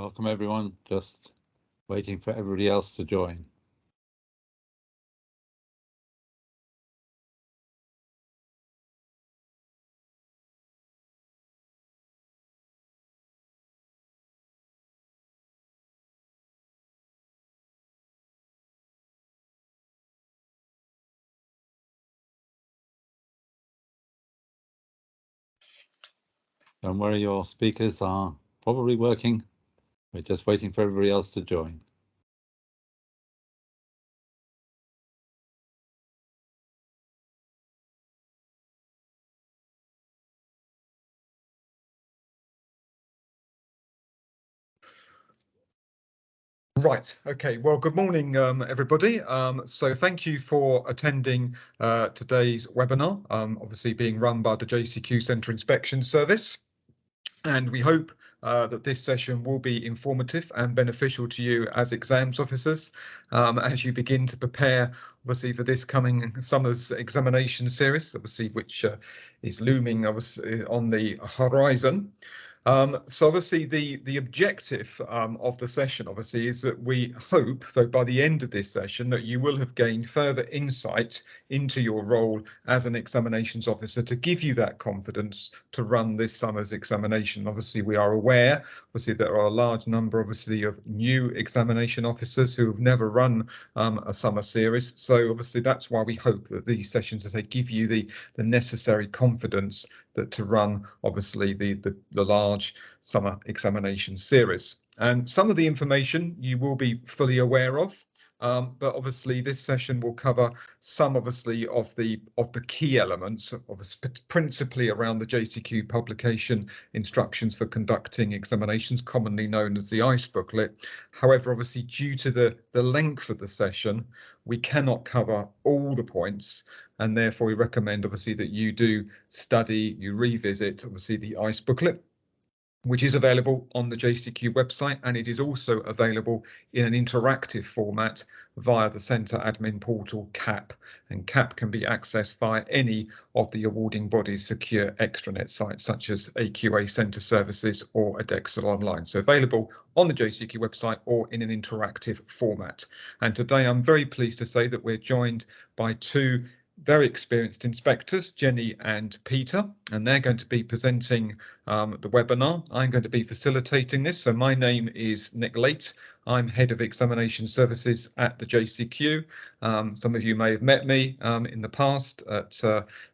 Welcome everyone, just waiting for everybody else to join. Don't worry, your speakers are probably working. We're just waiting for everybody else to join. Right, okay, well, good morning, everybody. So thank you for attending today's webinar, obviously being run by the JCQ Centre Inspection Service. And we hope that this session will be informative and beneficial to you as exams officers as you begin to prepare, obviously, for this coming summer's examination series, obviously, which is looming obviously on the horizon. So obviously the objective of the session obviously is that we hope that by the end of this session that you will have gained further insight into your role as an examinations officer to give you that confidence to run this summer's examination. Obviously we are aware obviously there are a large number obviously of new examination officers who have never run a summer series, so obviously that's why we hope that these sessions, as they give you the necessary confidence that to run obviously the large summer examination series. And some of the information you will be fully aware of, but obviously this session will cover some obviously of the key elements, principally around the JCQ publication instructions for conducting examinations, commonly known as the ICE booklet. However, obviously due to the length of the session, we cannot cover all the points, and therefore we recommend obviously that you do study, you revisit obviously the ICE booklet, which is available on the JCQ website, and it is also available in an interactive format via the Centre Admin Portal CAP, and CAP can be accessed via any of the awarding body's secure extranet sites such as AQA Centre Services or Adexel Online. So available on the JCQ website or in an interactive format. And today I'm very pleased to say that we're joined by two very experienced inspectors, Jenny and Peter, and they're going to be presenting the webinar. I'm going to be facilitating this. So my name is Nick Late. I'm Head of Examination Services at the JCQ. Some of you may have met me in the past at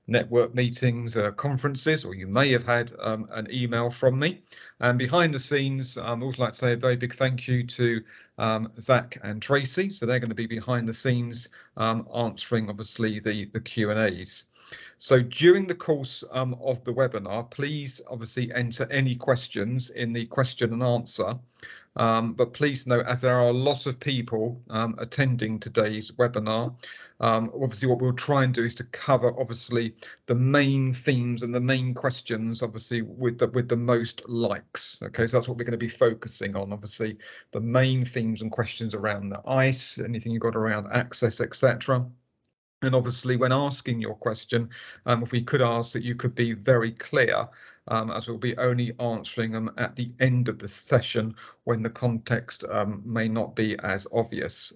network meetings, conferences, or you may have had an email from me. And behind the scenes, I'd also like to say a very big thank you to Zach and Tracy. So they're going to be behind the scenes answering obviously the Q&As. So during the course of the webinar, please obviously enter any questions in the question and answer. But please note, as there are a lot of people attending today's webinar, obviously what we'll try and do is to cover obviously the main themes and the main questions obviously with the most likes. Okay, so that's what we're going to be focusing on, obviously the main themes and questions around the ICE, anything you've got around access, etc. And obviously when asking your question, if we could ask that you could be very clear, as we'll be only answering them at the end of the session when the context may not be as obvious.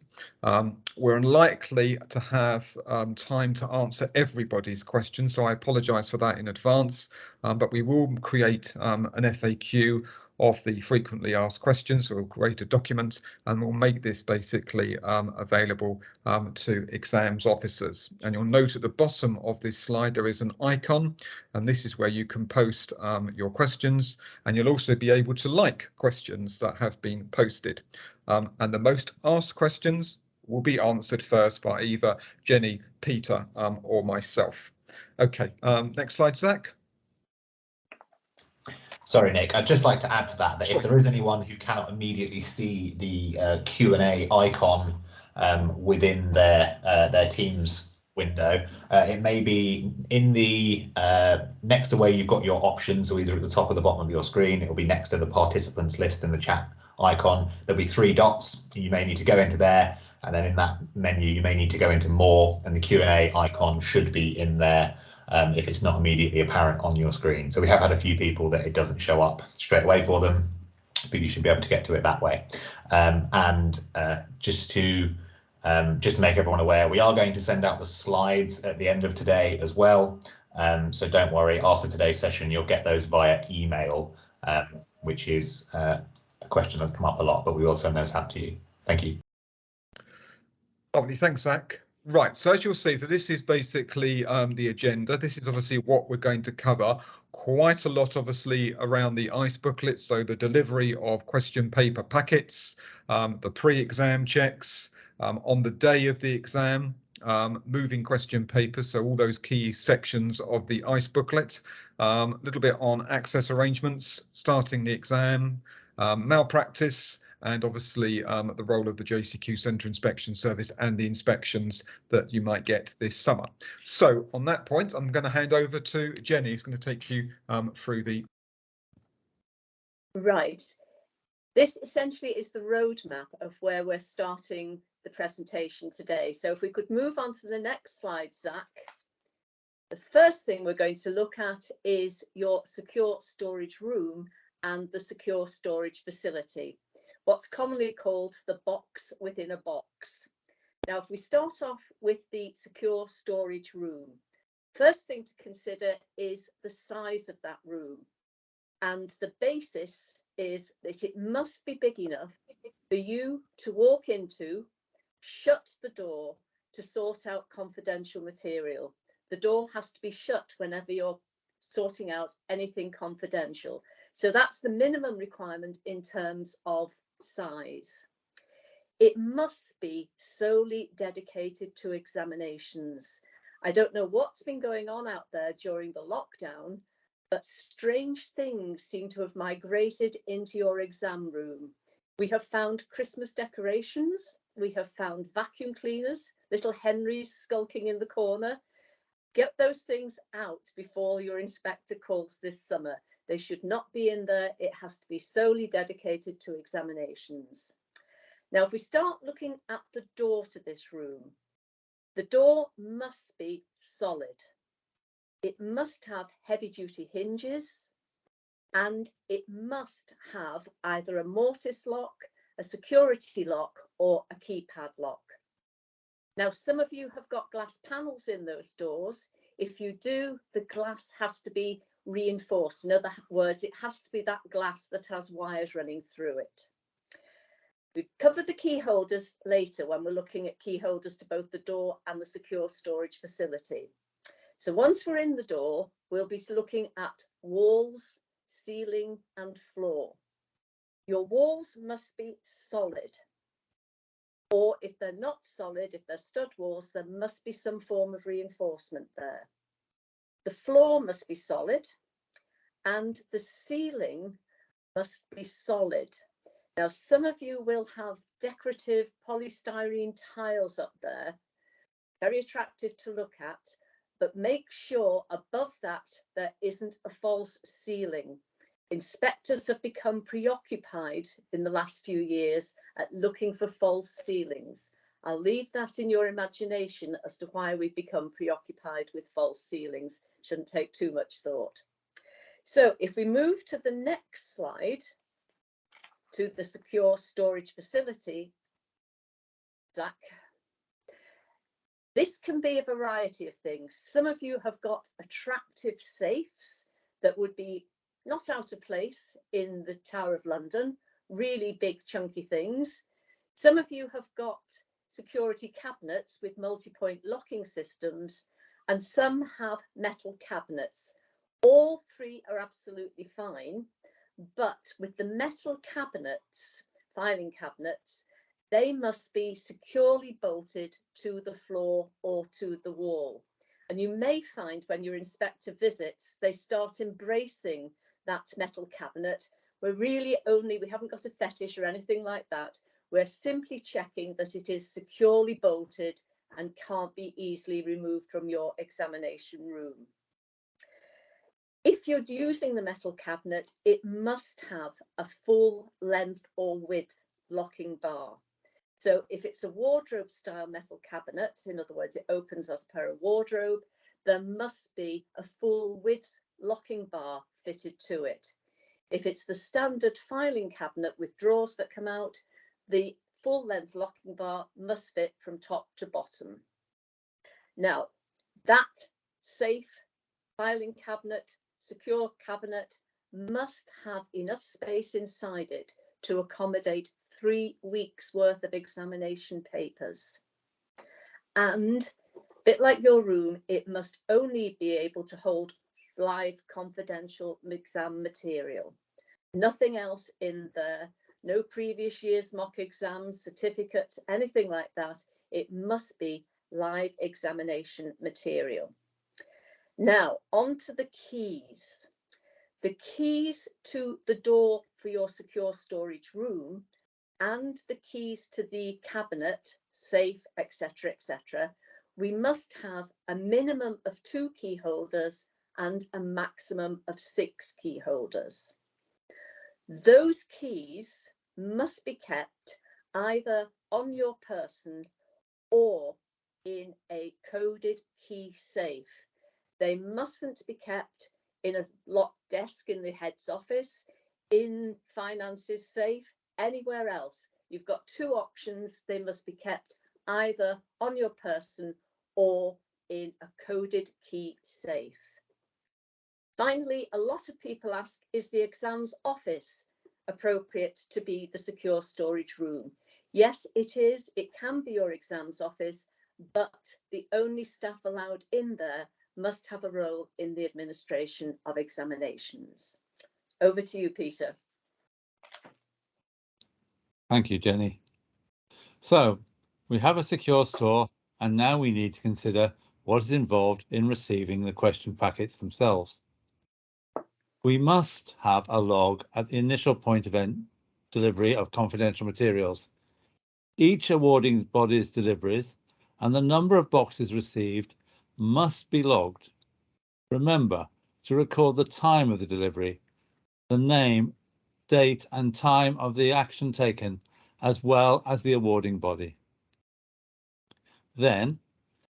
We're unlikely to have time to answer everybody's question, so I apologise for that in advance, but we will create an FAQ of the frequently asked questions. So we'll create a document and we'll make this basically available to exams officers. And you'll note at the bottom of this slide there is an icon, and this is where you can post your questions, and you'll also be able to like questions that have been posted. And the most asked questions will be answered first by either Jenny, Peter or myself. Okay, next slide, Zach. Sorry, Nick, I'd just like to add to that if there is anyone who cannot immediately see the Q&A icon within their Teams window, it may be in the next to where you've got your options, or either at the top or the bottom of your screen. It will be next to the participants list in the chat icon. There'll be 3 dots. You may need to go into there, and then in that menu you may need to go into more, and the Q&A icon should be in there if it's not immediately apparent on your screen. So we have had a few people that it doesn't show up straight away for them. but you should be able to get to it that way. Just to make everyone aware, we are going to send out the slides at the end of today as well. So don't worry, after today's session, you'll get those via email, which is a question that's come up a lot, but we will send those out to you. Thank you. Lovely, thanks, Zach. Right, so as you'll see, so this is basically the agenda. This is obviously what we're going to cover. Quite a lot, obviously, around the ICE booklet, so the delivery of question paper packets, the pre-exam checks, on the day of the exam, moving question papers, so all those key sections of the ICE booklet, a little bit on access arrangements, starting the exam, malpractice, and obviously the role of the JCQ Centre Inspection Service and the inspections that you might get this summer. So on that point, I'm going to hand over to Jenny, who's going to take you through the... Right. This essentially is the roadmap of where we're starting the presentation today. So if we could move on to the next slide, Zach. The first thing we're going to look at is your secure storage room and the secure storage facility, what's commonly called the box within a box. Now, if we start off with the secure storage room, first thing to consider is the size of that room. And the basis is that it must be big enough for you to walk into, shut the door to sort out confidential material. The door has to be shut whenever you're sorting out anything confidential. So that's the minimum requirement in terms of size. It must be solely dedicated to examinations. I don't know what's been going on out there during the lockdown, but strange things seem to have migrated into your exam room. We have found Christmas decorations, we have found vacuum cleaners, little Henrys skulking in the corner. Get those things out before your inspector calls this summer. They should not be in there. It has to be solely dedicated to examinations. Now, if we start looking at the door to this room, the door must be solid. It must have heavy-duty hinges, and it must have either a mortise lock, a security lock, or a keypad lock. Now, some of you have got glass panels in those doors. If you do, the glass has to be reinforced. In other words, it has to be that glass that has wires running through it. We cover the key holders later when we're looking at key holders to both the door and the secure storage facility. So once we're in the door, we'll be looking at walls, ceiling and floor. Your walls must be solid. Or if they're not solid, if they're stud walls, there must be some form of reinforcement there. The floor must be solid and the ceiling must be solid. Now, some of you will have decorative polystyrene tiles up there, very attractive to look at, but make sure above that there isn't a false ceiling. Inspectors have become preoccupied in the last few years at looking for false ceilings. I'll leave that in your imagination as to why we've become preoccupied with false ceilings. Shouldn't take too much thought. So if we move to the next slide, to the secure storage facility, Zach, this can be a variety of things. Some of you have got attractive safes that would be not out of place in the Tower of London, really big chunky things. Some of you have got security cabinets with multi-point locking systems, and some have metal cabinets. All three are absolutely fine, but with the metal cabinets, filing cabinets, they must be securely bolted to the floor or to the wall. And you may find when your inspector visits, they start embracing that metal cabinet. We haven't got a fetish or anything like that. We're simply checking that it is securely bolted and can't be easily removed from your examination room. If you're using the metal cabinet, it must have a full length or width locking bar. So if it's a wardrobe style metal cabinet, in other words, it opens as per a wardrobe, there must be a full width locking bar fitted to it. If it's the standard filing cabinet with drawers that come out, the full-length locking bar must fit from top to bottom. Now, that safe filing cabinet, secure cabinet, must have enough space inside it to accommodate 3 weeks worth of examination papers. And a bit like your room, it must only be able to hold live confidential exam material. Nothing else in there, no previous year's mock exams, certificates, anything like that. It must be live examination material. Now, on to the keys. The keys to the door for your secure storage room and the keys to the cabinet, safe, etc., etc., we must have a minimum of 2 key holders and a maximum of 6 key holders. Those keys must be kept either on your person or in a coded key safe. They mustn't be kept in a locked desk in the head's office, in finance's safe, anywhere else. You've got 2 options. They must be kept either on your person or in a coded key safe. Finally, a lot of people ask, is the exams office appropriate to be the secure storage room? Yes, it is. It can be your exams office, but the only staff allowed in there must have a role in the administration of examinations. Over to you, Peter. Thank you, Jenny. So we have a secure store, and now we need to consider what is involved in receiving the question packets themselves. We must have a log at the initial point of delivery of confidential materials. Each awarding body's deliveries and the number of boxes received must be logged. Remember to record the time of the delivery, the name, date and time of the action taken, as well as the awarding body. Then,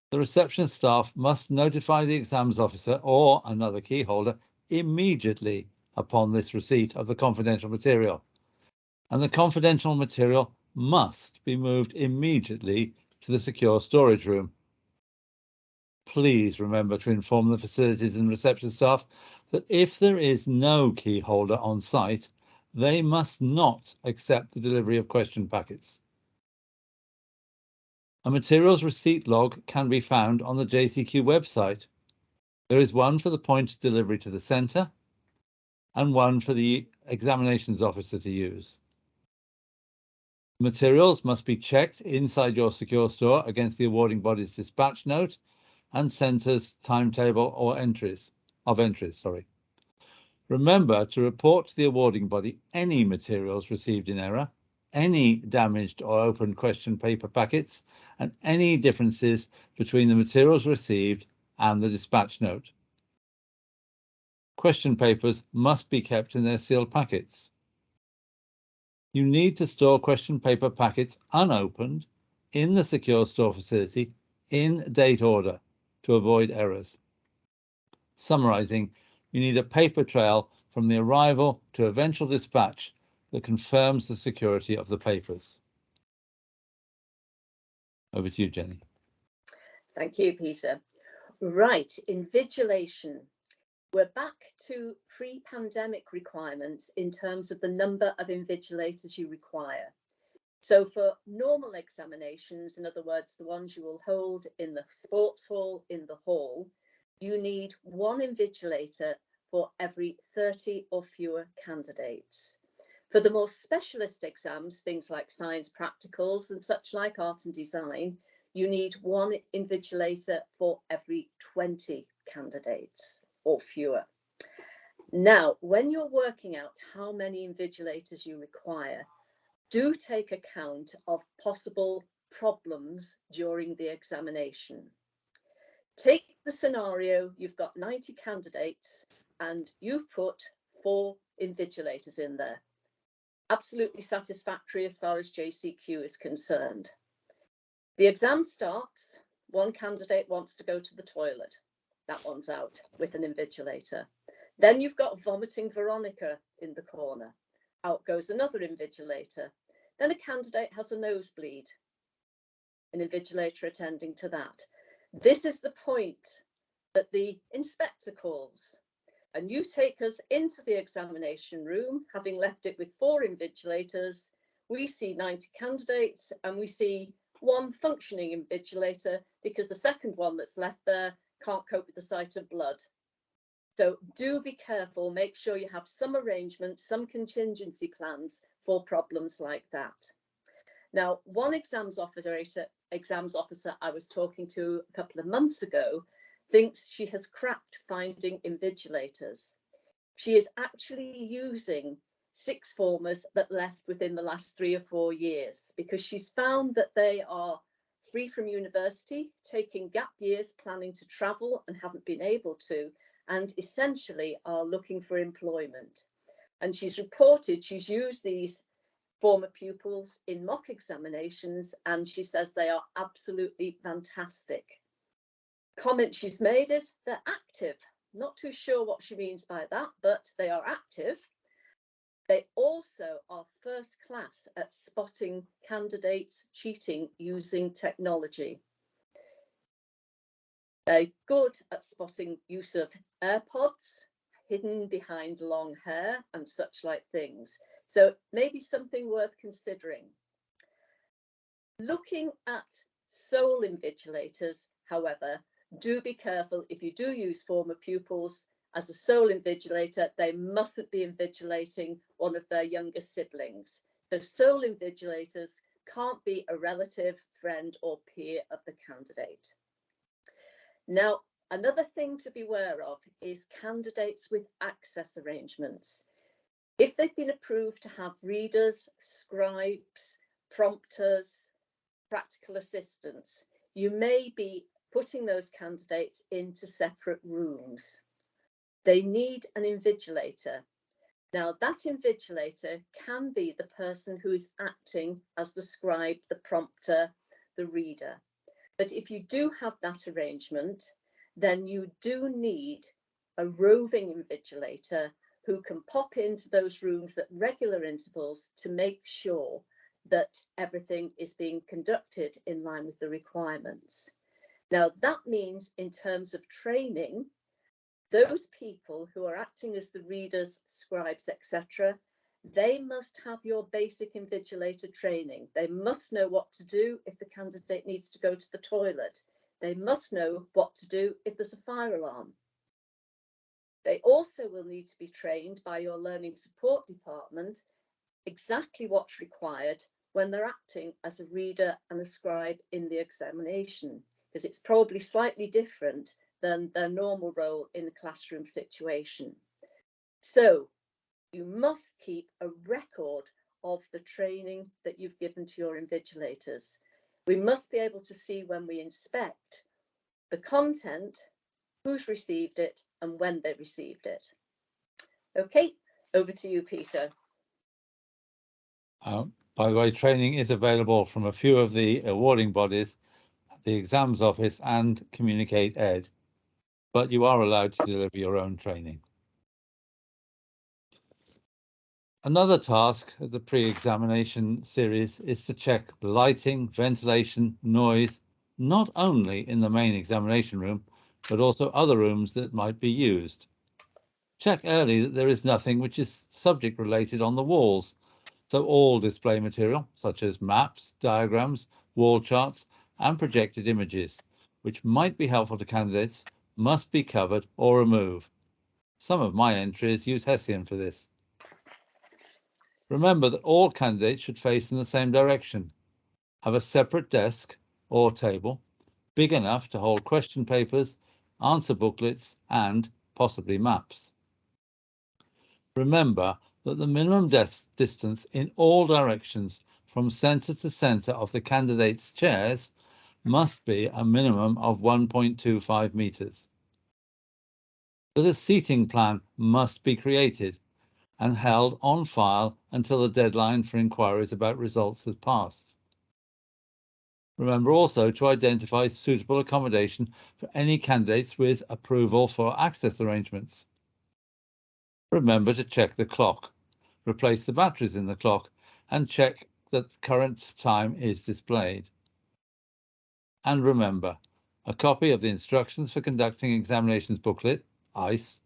the reception staff must notify the exams officer or another key holder immediately upon this receipt of the confidential material, and the confidential material must be moved immediately to the secure storage room. Please remember to inform the facilities and reception staff that if there is no key holder on site, they must not accept the delivery of question packets. A materials receipt log can be found on the JCQ website. There is one for the point of delivery to the centre and one for the examinations officer to use. Materials must be checked inside your secure store against the awarding body's dispatch note and centre's timetable or entries. Remember to report to the awarding body any materials received in error, any damaged or opened question paper packets, and any differences between the materials received and the dispatch note. Question papers must be kept in their sealed packets. You need to store question paper packets unopened in the secure store facility in date order to avoid errors. Summarizing, you need a paper trail from the arrival to eventual dispatch that confirms the security of the papers. Over to you, Jenny. Thank you, Peter. Right, invigilation. We're back to pre-pandemic requirements in terms of the number of invigilators you require. So for normal examinations, in other words, the ones you will hold in the sports hall, in the hall, you need 1 invigilator for every 30 or fewer candidates. For the more specialist exams, things like science practicals and such like art and design, you need 1 invigilator for every 20 candidates or fewer. Now, when you're working out how many invigilators you require, do take account of possible problems during the examination. Take the scenario, you've got 90 candidates and you've put 4 invigilators in there. Absolutely satisfactory as far as JCQ is concerned. The exam starts, 1 candidate wants to go to the toilet. That one's out with an invigilator. Then you've got vomiting Veronica in the corner. Out goes another invigilator. Then a candidate has a nosebleed. An invigilator attending to that. This is the point that the inspector calls. And you take us into the examination room, having left it with 4 invigilators. We see 90 candidates and we see 1 functioning invigilator because the second one that's left there can't cope with the sight of blood. So do be careful, make sure you have some arrangement, some contingency plans for problems like that. Now, one exams officer I was talking to a couple of months ago thinks she has cracked finding invigilators. She is actually using 6 formers that left within the last 3 or 4 years because she's found that they are free from university, taking gap years, planning to travel and haven't been able to, and essentially are looking for employment. And she's reported she's used these former pupils in mock examinations and she says they are absolutely fantastic. Comment she's made is they're active. Not too sure what she means by that, but they are active. They also are first class at spotting candidates cheating using technology. They're good at spotting use of AirPods hidden behind long hair and such like things. So maybe something worth considering. Looking at sole invigilators, however, do be careful. If you do use former pupils as a sole invigilator, they mustn't be invigilating one of their younger siblings. So sole invigilators can't be a relative, friend or peer of the candidate. Now, another thing to be aware of is candidates with access arrangements. If they've been approved to have readers, scribes, prompters, practical assistants, you may be putting those candidates into separate rooms. They need an invigilator. Now, that invigilator can be the person who is acting as the scribe, the prompter, the reader. But if you do have that arrangement, then you do need a roving invigilator who can pop into those rooms at regular intervals to make sure that everything is being conducted in line with the requirements. Now, that means in terms of training, those people who are acting as the readers, scribes, etc., they must have your basic invigilator training. They must know what to do if the candidate needs to go to the toilet. They must know what to do if there's a fire alarm. They also will need to be trained by your learning support department exactly what's required when they're acting as a reader and a scribe in the examination, because it's probably slightly different than their normal role in the classroom situation. So you must keep a record of the training that you've given to your invigilators. We must be able to see when we inspect the content, who's received it and when they received it. Okay, over to you, Peter. By the way, training is available from a few of the awarding bodies, the exams office and Communicate Ed, but you are allowed to deliver your own training. Another task of the pre-examination series is to check lighting, ventilation, noise, not only in the main examination room, but also other rooms that might be used. Check early that there is nothing which is subject related on the walls. So all display material, such as maps, diagrams, wall charts, and projected images, which might be helpful to candidates, must be covered or removed. Some of my entries use Hessian for this. Remember that all candidates should face in the same direction. Have a separate desk or table, big enough to hold question papers, answer booklets, and possibly maps. Remember that the minimum distance in all directions from centre to centre of the candidate's chairs must be a minimum of 1.25 metres. That a seating plan must be created and held on file until the deadline for inquiries about results has passed. Remember also to identify suitable accommodation for any candidates with approval for access arrangements. Remember to check the clock, replace the batteries in the clock, and check that current time is displayed. And remember, a copy of the Instructions for Conducting Examinations booklet, ICE,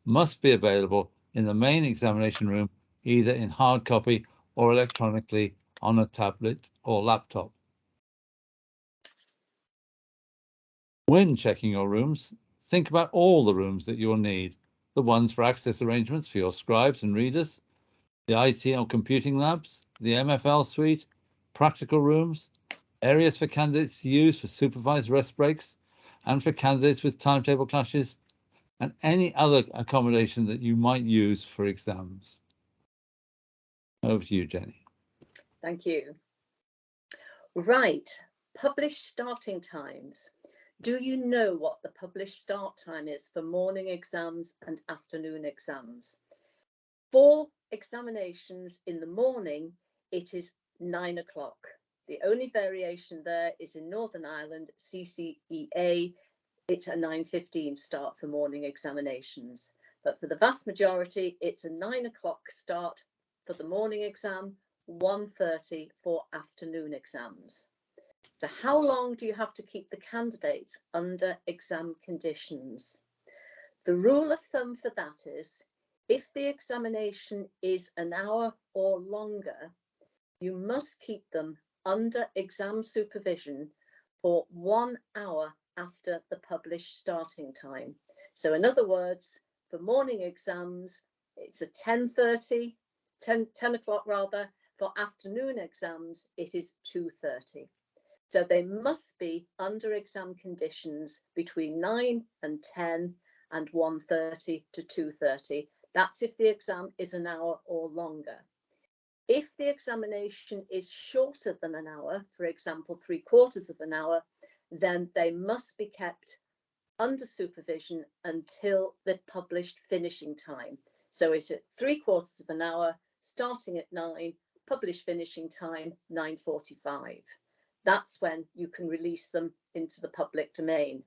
must be available in the main examination room, either in hard copy or electronically on a tablet or laptop. When checking your rooms, think about all the rooms that you'll need, the ones for access arrangements for your scribes and readers, the IT or computing labs, the MFL suite, practical rooms, areas for candidates to use for supervised rest breaks, and for candidates with timetable clashes, and any other accommodation that you might use for exams. Over to you, Jenny. Thank you. Right, published starting times. Do you know what the published start time is for morning exams and afternoon exams? For examinations in the morning, it is 9 o'clock. The only variation there is in Northern Ireland, CCEA, it's a 9:15 start for morning examinations. But for the vast majority, it's a 9 o'clock start for the morning exam, 1:30 for afternoon exams. So how long do you have to keep the candidates under exam conditions? The rule of thumb for that is, if the examination is an hour or longer, you must keep them under exam supervision for 1 hour after the published starting time. So in other words, for morning exams, it's a 10 o'clock rather. For afternoon exams, it is 2:30. So they must be under exam conditions between 9 and 10 and 1:30 to 2:30. That's if the exam is an hour or longer. If the examination is shorter than an hour, for example, 3/4 of an hour, then they must be kept under supervision until the published finishing time. So it's at 3/4 of an hour, starting at 9, published finishing time 9:45. That's when you can release them into the public domain.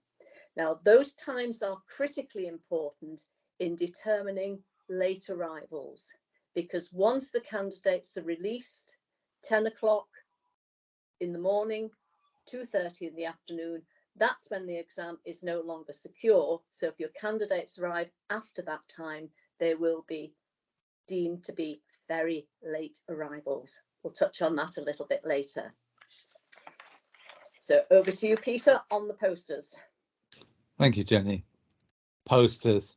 Now, those times are critically important in determining late arrivals, because once the candidates are released, 10 o'clock in the morning, 2:30 in the afternoon, that's when the exam is no longer secure. So if your candidates arrive after that time, they will be deemed to be very late arrivals. We'll touch on that a little bit later. So over to you, Peter, on the posters. Thank you, Jenny. Posters.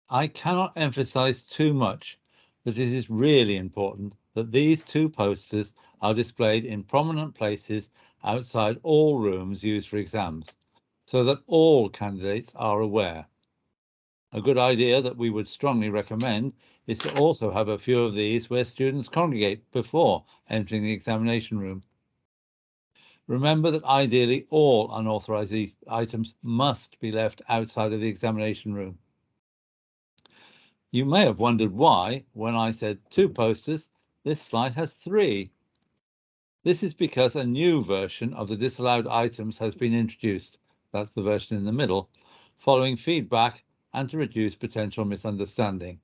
I cannot emphasize too much that it is really important that these two posters are displayed in prominent places outside all rooms used for exams, so that all candidates are aware. A good idea that we would strongly recommend is to also have a few of these where students congregate before entering the examination room. Remember that ideally all unauthorized items must be left outside of the examination room. You may have wondered why, when I said 2 posters, this slide has 3. This is because a new version of the disallowed items has been introduced, that's the version in the middle, following feedback and to reduce potential misunderstanding.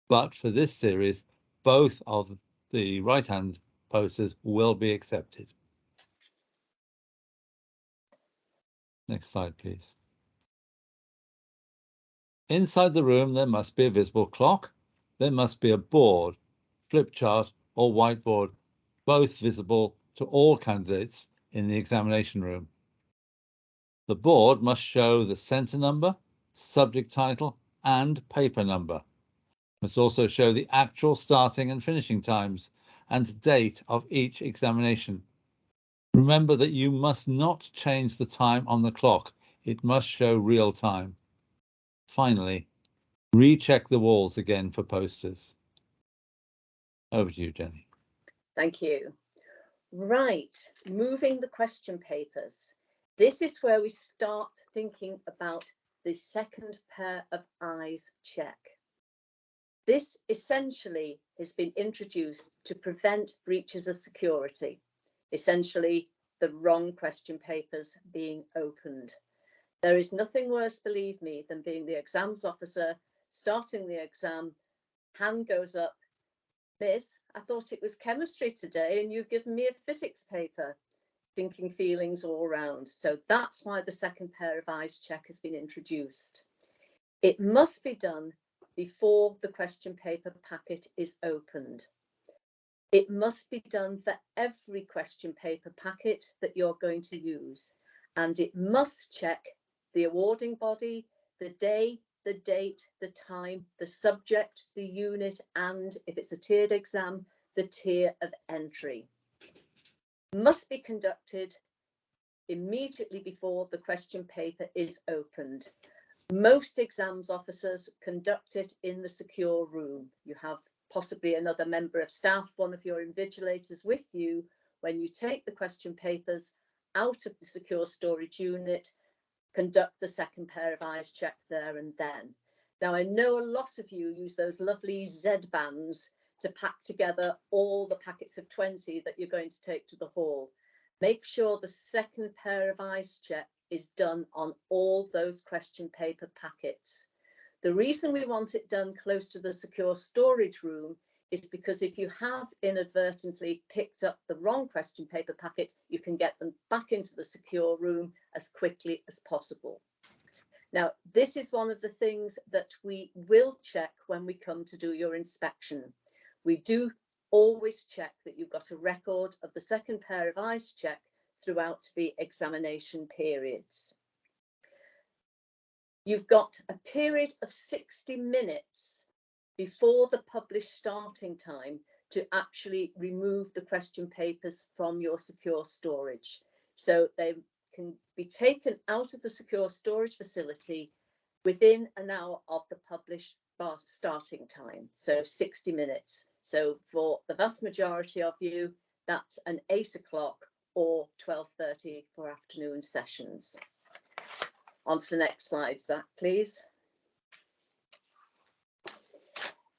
But for this series, both of the right-hand posters will be accepted. Next slide, please. Inside the room, there must be a visible clock. There must be a board, flip chart, or whiteboard, both visible to all candidates in the examination room. The board must show the centre number, subject title, and paper number. It must also show the actual starting and finishing times and date of each examination. Remember that you must not change the time on the clock. It must show real time. Finally, recheck the walls again for posters. Over to you, Jenny. Thank you. Right, moving the question papers. This is where we start thinking about the second pair of eyes check. This essentially has been introduced to prevent breaches of security, essentially the wrong question papers being opened. There is nothing worse, believe me, than being the exams officer, starting the exam, Hand goes up. Miss, I thought it was chemistry today and you've given me a physics paper. Sinking feelings all around. So that's why the second pair of eyes check has been introduced. It must be done before the question paper packet is opened. It must be done for every question paper packet that you're going to use. And it must check the awarding body, the day, the date, the time, the subject, the unit, and if it's a tiered exam, the tier of entry. Must be conducted immediately before the question paper is opened. Most exams officers conduct it in the secure room. You have possibly another member of staff, one of your invigilators with you when you take the question papers out of the secure storage unit, conduct the second pair of eyes check there and then. Now, I know a lot of you use those lovely Z bands to pack together all the packets of 20 that you're going to take to the hall. Make sure the second pair of eyes check is done on all those question paper packets. The reason we want it done close to the secure storage room is because if you have inadvertently picked up the wrong question paper packet, you can get them back into the secure room as quickly as possible. Now, this is one of the things that we will check when we come to do your inspection. We do always check that you've got a record of the second pair of eyes check throughout the examination periods. You've got a period of 60 minutes before the published starting time to actually remove the question papers from your secure storage. So they can be taken out of the secure storage facility within an hour of the published starting time, so 60 minutes. So for the vast majority of you, that's an 8 o'clock or 12:30 for afternoon sessions. On to the next slide, Zach, please.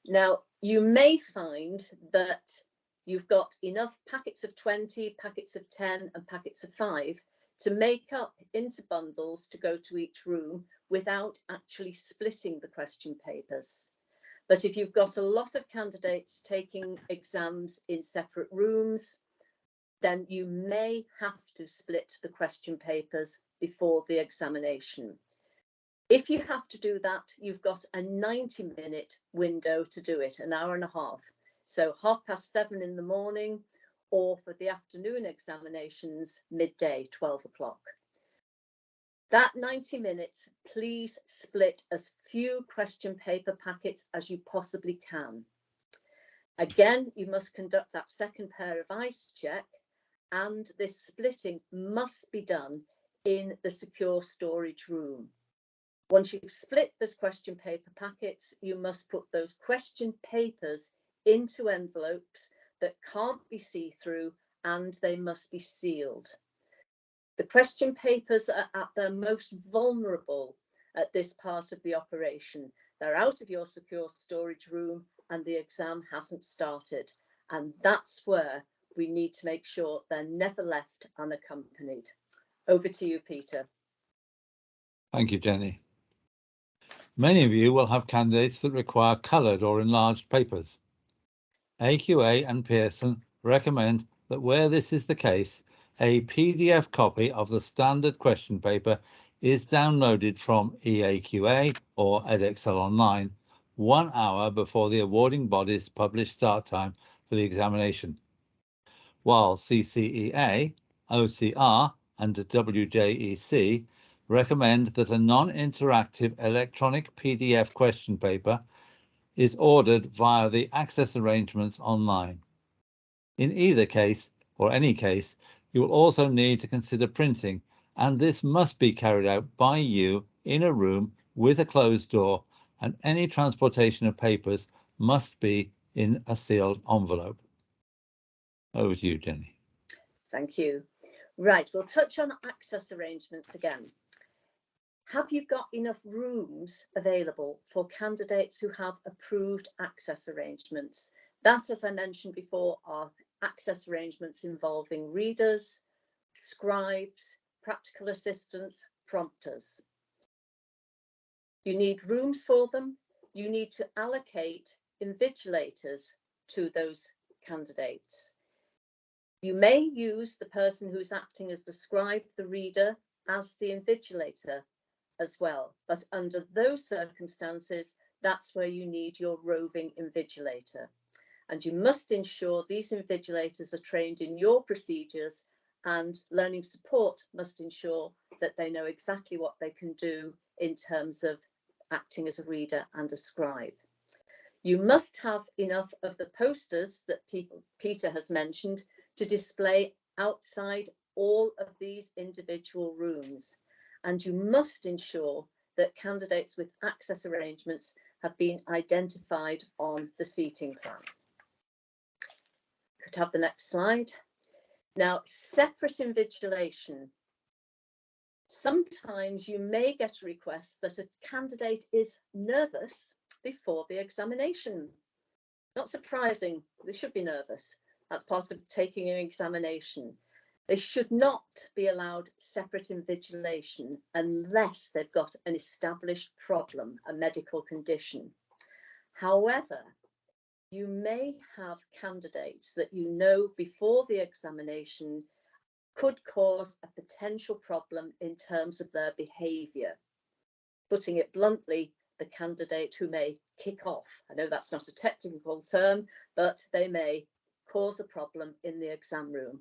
Now, you may find that you've got enough packets of 20, packets of 10 and packets of 5 to make up into bundles to go to each room without actually splitting the question papers. But if you've got a lot of candidates taking exams in separate rooms, then you may have to split the question papers before the examination. If you have to do that, you've got a 90-minute window to do it, an hour and a half. So 7:30 in the morning, or for the afternoon examinations, midday, 12 o'clock. That 90 minutes, please split as few question paper packets as you possibly can. Again, you must conduct that second pair of eyes check, and this splitting must be done in the secure storage room. Once you've split those question paper packets, you must put those question papers into envelopes that can't be see-through, and they must be sealed. The question papers are at their most vulnerable at this part of the operation. They're out of your secure storage room and the exam hasn't started. And that's where we need to make sure they're never left unaccompanied. Over to you, Peter. Thank you, Jenny. Many of you will have candidates that require coloured or enlarged papers. AQA and Pearson recommend that where this is the case, a PDF copy of the standard question paper is downloaded from EAQA or Edexcel Online 1 hour before the awarding body's published start time for the examination, while CCEA, OCR and WJEC recommend that a non-interactive electronic PDF question paper is ordered via the access arrangements online. In either case, or any case, you will also need to consider printing, and this must be carried out by you in a room with a closed door, and any transportation of papers must be in a sealed envelope. Over to you, Jenny. Thank you. Right, we'll touch on access arrangements again. Have you got enough rooms available for candidates who have approved access arrangements? That, as I mentioned before, are access arrangements involving readers, scribes, practical assistants, prompters. You need rooms for them. You need to allocate invigilators to those candidates. You may use the person who's acting as the scribe, the reader, as the invigilator as well. But under those circumstances, that's where you need your roving invigilator. And you must ensure these invigilators are trained in your procedures, and learning support must ensure that they know exactly what they can do in terms of acting as a reader and a scribe. You must have enough of the posters that Peter has mentioned to display outside all of these individual rooms. And you must ensure that candidates with access arrangements have been identified on the seating plan. Could have the next slide. Now, separate invigilation. Sometimes you may get a request that a candidate is nervous before the examination. Not surprising, they should be nervous. That's part of taking an examination. They should not be allowed separate invigilation unless they've got an established problem, a medical condition. However, you may have candidates that you know before the examination could cause a potential problem in terms of their behaviour. Putting it bluntly, the candidate who may kick off. I know that's not a technical term, but they may cause a problem in the exam room.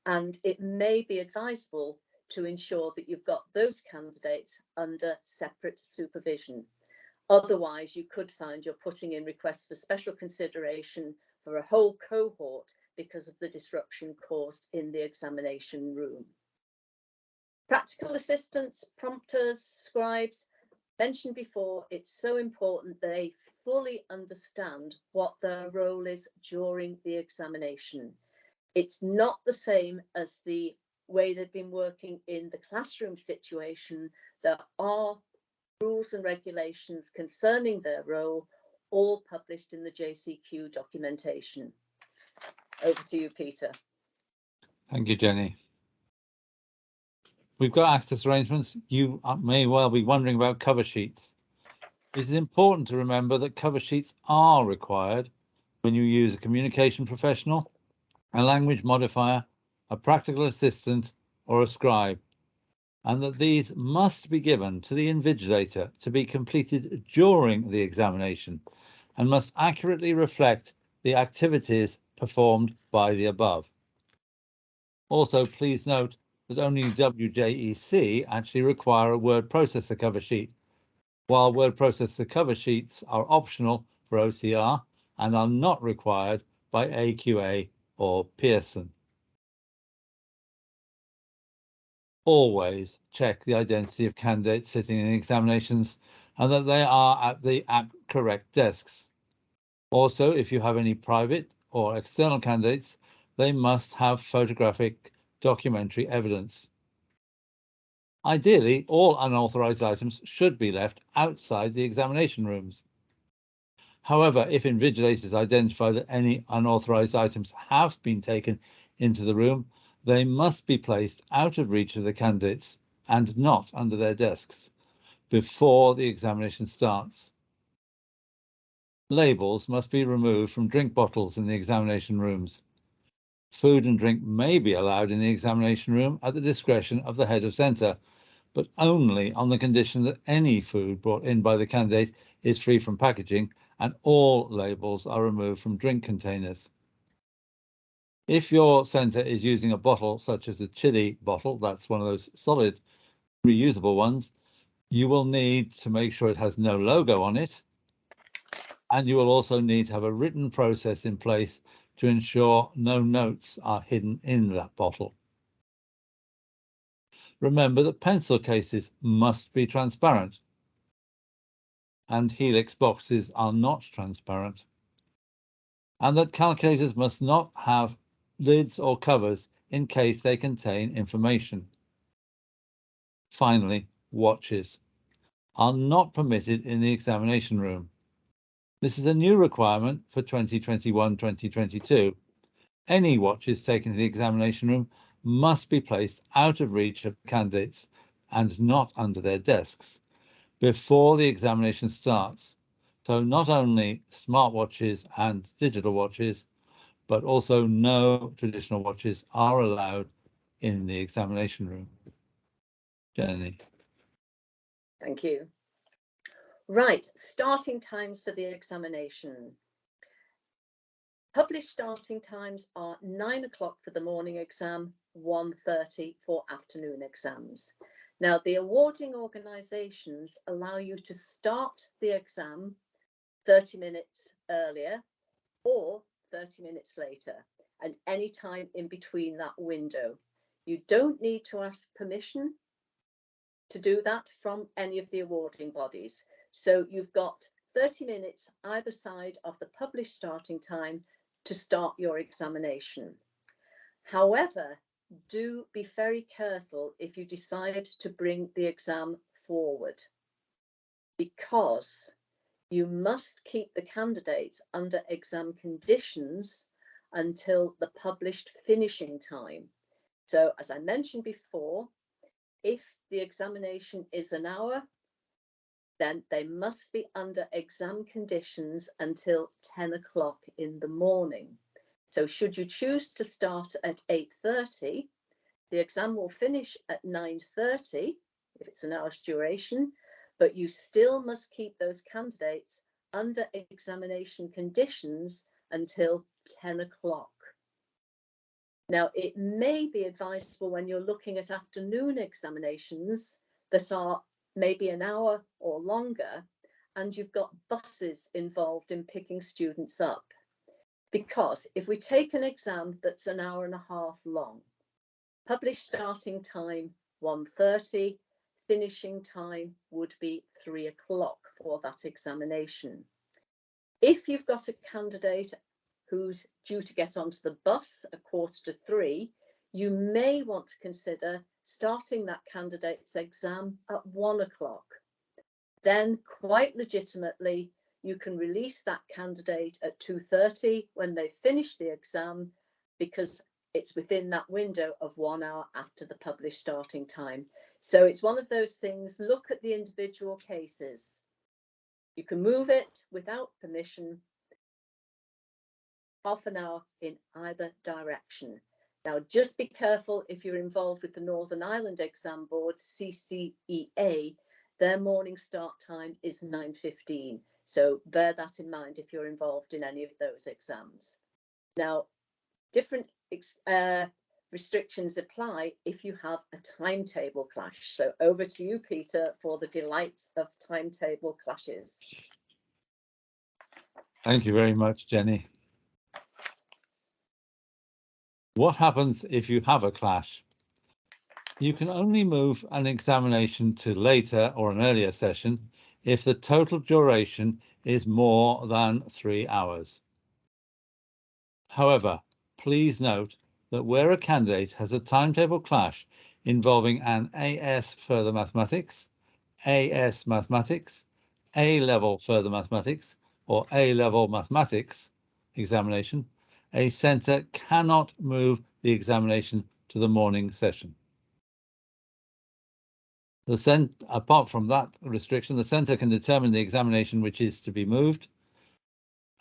And it may be advisable to ensure that you've got those candidates under separate supervision. Otherwise, you could find you're putting in requests for special consideration for a whole cohort because of the disruption caused in the examination room. Practical assistants, prompters, scribes, mentioned before, it's so important they fully understand what their role is during the examination. It's not the same as the way they've been working in the classroom situation. There are rules and regulations concerning their role, all published in the JCQ documentation. Over to you, Peter. Thank you, Jenny. We've got access arrangements. You may well be wondering about cover sheets. It is important to remember that cover sheets are required when you use a communication professional, a language modifier, a practical assistant, or a scribe, and that these must be given to the invigilator to be completed during the examination and must accurately reflect the activities performed by the above. Also, please note that only WJEC actually require a word processor cover sheet, while word processor cover sheets are optional for OCR and are not required by AQA or Pearson. Always check the identity of candidates sitting in the examinations and that they are at the correct desks. Also, if you have any private or external candidates, they must have photographic documentary evidence. Ideally, all unauthorized items should be left outside the examination rooms. However, if invigilators identify that any unauthorized items have been taken into the room, they must be placed out of reach of the candidates and not under their desks before the examination starts. Labels must be removed from drink bottles in the examination rooms. Food and drink may be allowed in the examination room at the discretion of the head of centre, but only on the condition that any food brought in by the candidate is free from packaging and all labels are removed from drink containers. If your centre is using a bottle such as a chili bottle, that's one of those solid reusable ones, you will need to make sure it has no logo on it, and you will also need to have a written process in place to ensure no notes are hidden in that bottle. Remember that pencil cases must be transparent, and helix boxes are not transparent, and that calculators must not have lids or covers in case they contain information. Finally, watches are not permitted in the examination room. This is a new requirement for 2021-2022. Any watches taken to the examination room must be placed out of reach of candidates and not under their desks before the examination starts, So not only smartwatches and digital watches, but also no traditional watches are allowed in the examination room. Jenny. Thank you. Right, starting times for the examination. Published starting times are 9 o'clock for the morning exam, 1:30 for afternoon exams. Now, the awarding organisations allow you to start the exam 30 minutes earlier or 30 minutes later, and any time in between that window. You don't need to ask permission to do that from any of the awarding bodies. So you've got 30 minutes either side of the published starting time to start your examination. However, do be very careful if you decide to bring the exam forward, because you must keep the candidates under exam conditions until the published finishing time. So as I mentioned before, if the examination is an hour, then they must be under exam conditions until 10 o'clock in the morning. So should you choose to start at 8:30, the exam will finish at 9:30 if it's an hour's duration, but you still must keep those candidates under examination conditions until 10 o'clock. Now, it may be advisable when you're looking at afternoon examinations that are maybe an hour or longer, and you've got buses involved in picking students up. Because if we take an exam that's an hour and a half long, published starting time 1:30, finishing time would be 3 o'clock for that examination. If you've got a candidate who's due to get onto the bus at 2:45, you may want to consider starting that candidate's exam at 1 o'clock. Then, quite legitimately, you can release that candidate at 2:30 when they finish the exam, because it's within that window of 1 hour after the published starting time. So it's one of those things, look at the individual cases. You can move it without permission, half an hour in either direction. Now, just be careful if you're involved with the Northern Ireland Exam Board, CCEA, their morning start time is 9:15. So bear that in mind if you're involved in any of those exams. Now, different restrictions apply if you have a timetable clash. So over to you, Peter, for the delights of timetable clashes. Thank you very much, Jenny. What happens if you have a clash? You can only move an examination to later or an earlier session if the total duration is more than 3 hours. However, please note that where a candidate has a timetable clash involving an AS Further Mathematics, AS Mathematics, A-Level Further Mathematics, or A-Level Mathematics examination, a centre cannot move the examination to the morning session. Apart from that restriction, the centre can determine the examination which is to be moved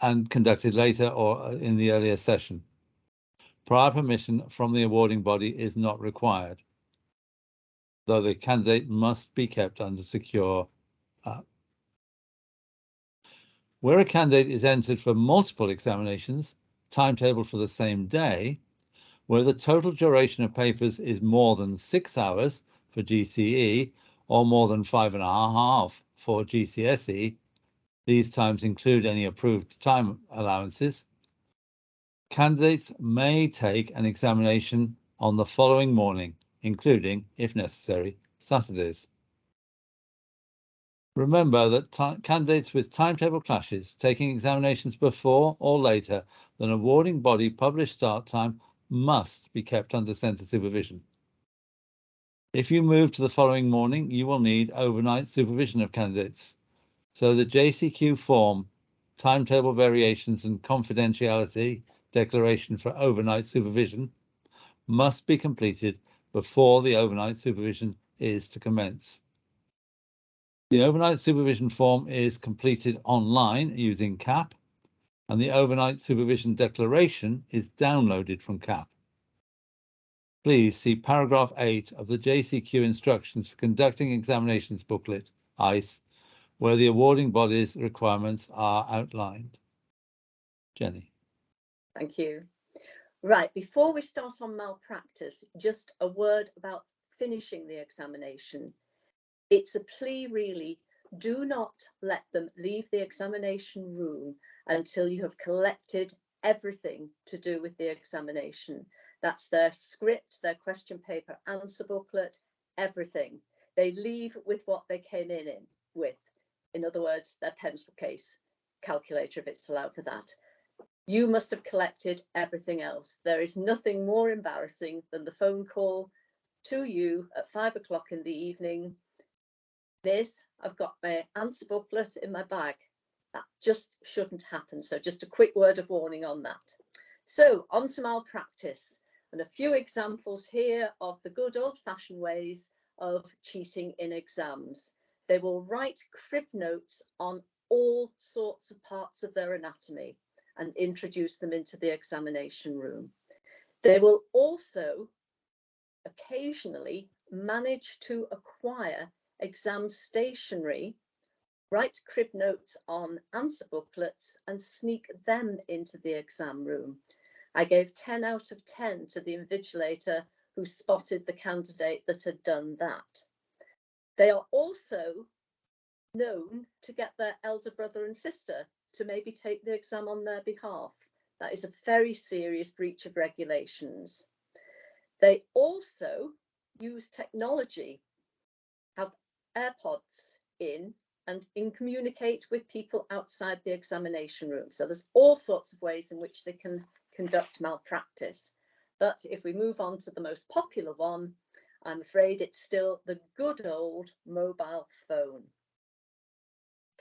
and conducted later or in the earlier session. Prior permission from the awarding body is not required, though the candidate must be kept under secure. Where a candidate is entered for multiple examinations, timetabled for the same day, where the total duration of papers is more than 6 hours for GCE or more than 5.5 for GCSE, these times include any approved time allowances, candidates may take an examination on the following morning, including, if necessary, Saturdays. Remember that candidates with timetable clashes taking examinations before or later than awarding body published start time must be kept under centre supervision. If you move to the following morning, you will need overnight supervision of candidates. So the JCQ form, timetable variations and confidentiality declaration for overnight supervision, must be completed before the overnight supervision is to commence. The overnight supervision form is completed online using CAP, and the overnight supervision declaration is downloaded from CAP. Please see paragraph 8 of the JCQ instructions for conducting examinations booklet, ICE, where the awarding body's requirements are outlined. Jenny. Thank you. Right, before we start on malpractice, just a word about finishing the examination. It's a plea, really. Do not let them leave the examination room until you have collected everything to do with the examination. That's their script, their question paper, answer booklet, everything. They leave with what they came in with. In other words, their pencil case, calculator, if it's allowed for that. You must have collected everything else. There is nothing more embarrassing than the phone call to you at 5 o'clock in the evening. Miss, I've got my answer booklet in my bag. That just shouldn't happen. So just a quick word of warning on that. So on to malpractice, and a few examples here of the good old-fashioned ways of cheating in exams. They will write crib notes on all sorts of parts of their anatomy and introduce them into the examination room. They will also occasionally manage to acquire exam stationery, write crib notes on answer booklets and sneak them into the exam room. I gave 10 out of 10 to the invigilator who spotted the candidate that had done that. They are also known to get their elder brother and sister to maybe take the exam on their behalf. That is a very serious breach of regulations. They also use technology, have AirPods in and communicate with people outside the examination room. So there's all sorts of ways in which they can conduct malpractice. But if we move on to the most popular one, I'm afraid it's still the good old mobile phone.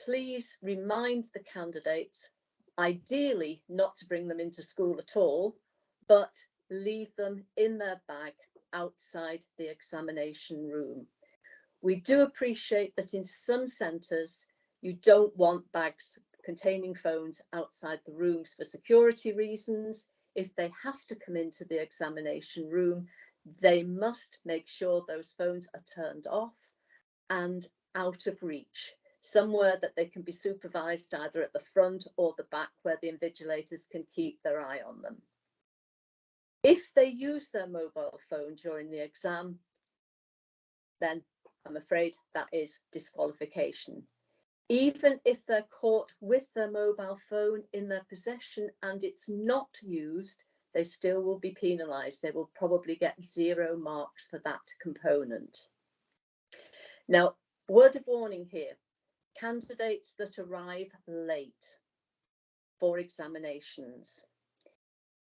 Please remind the candidates, ideally not to bring them into school at all, but leave them in their bag outside the examination room. We do appreciate that in some centres, you don't want bags containing phones outside the rooms for security reasons. If they have to come into the examination room, they must make sure those phones are turned off and out of reach, somewhere that they can be supervised either at the front or the back where the invigilators can keep their eye on them. If they use their mobile phone during the exam, then I'm afraid that is disqualification. Even if they're caught with their mobile phone in their possession and it's not used, they still will be penalised. They will probably get 0 marks for that component. Now, word of warning here, candidates that arrive late for examinations.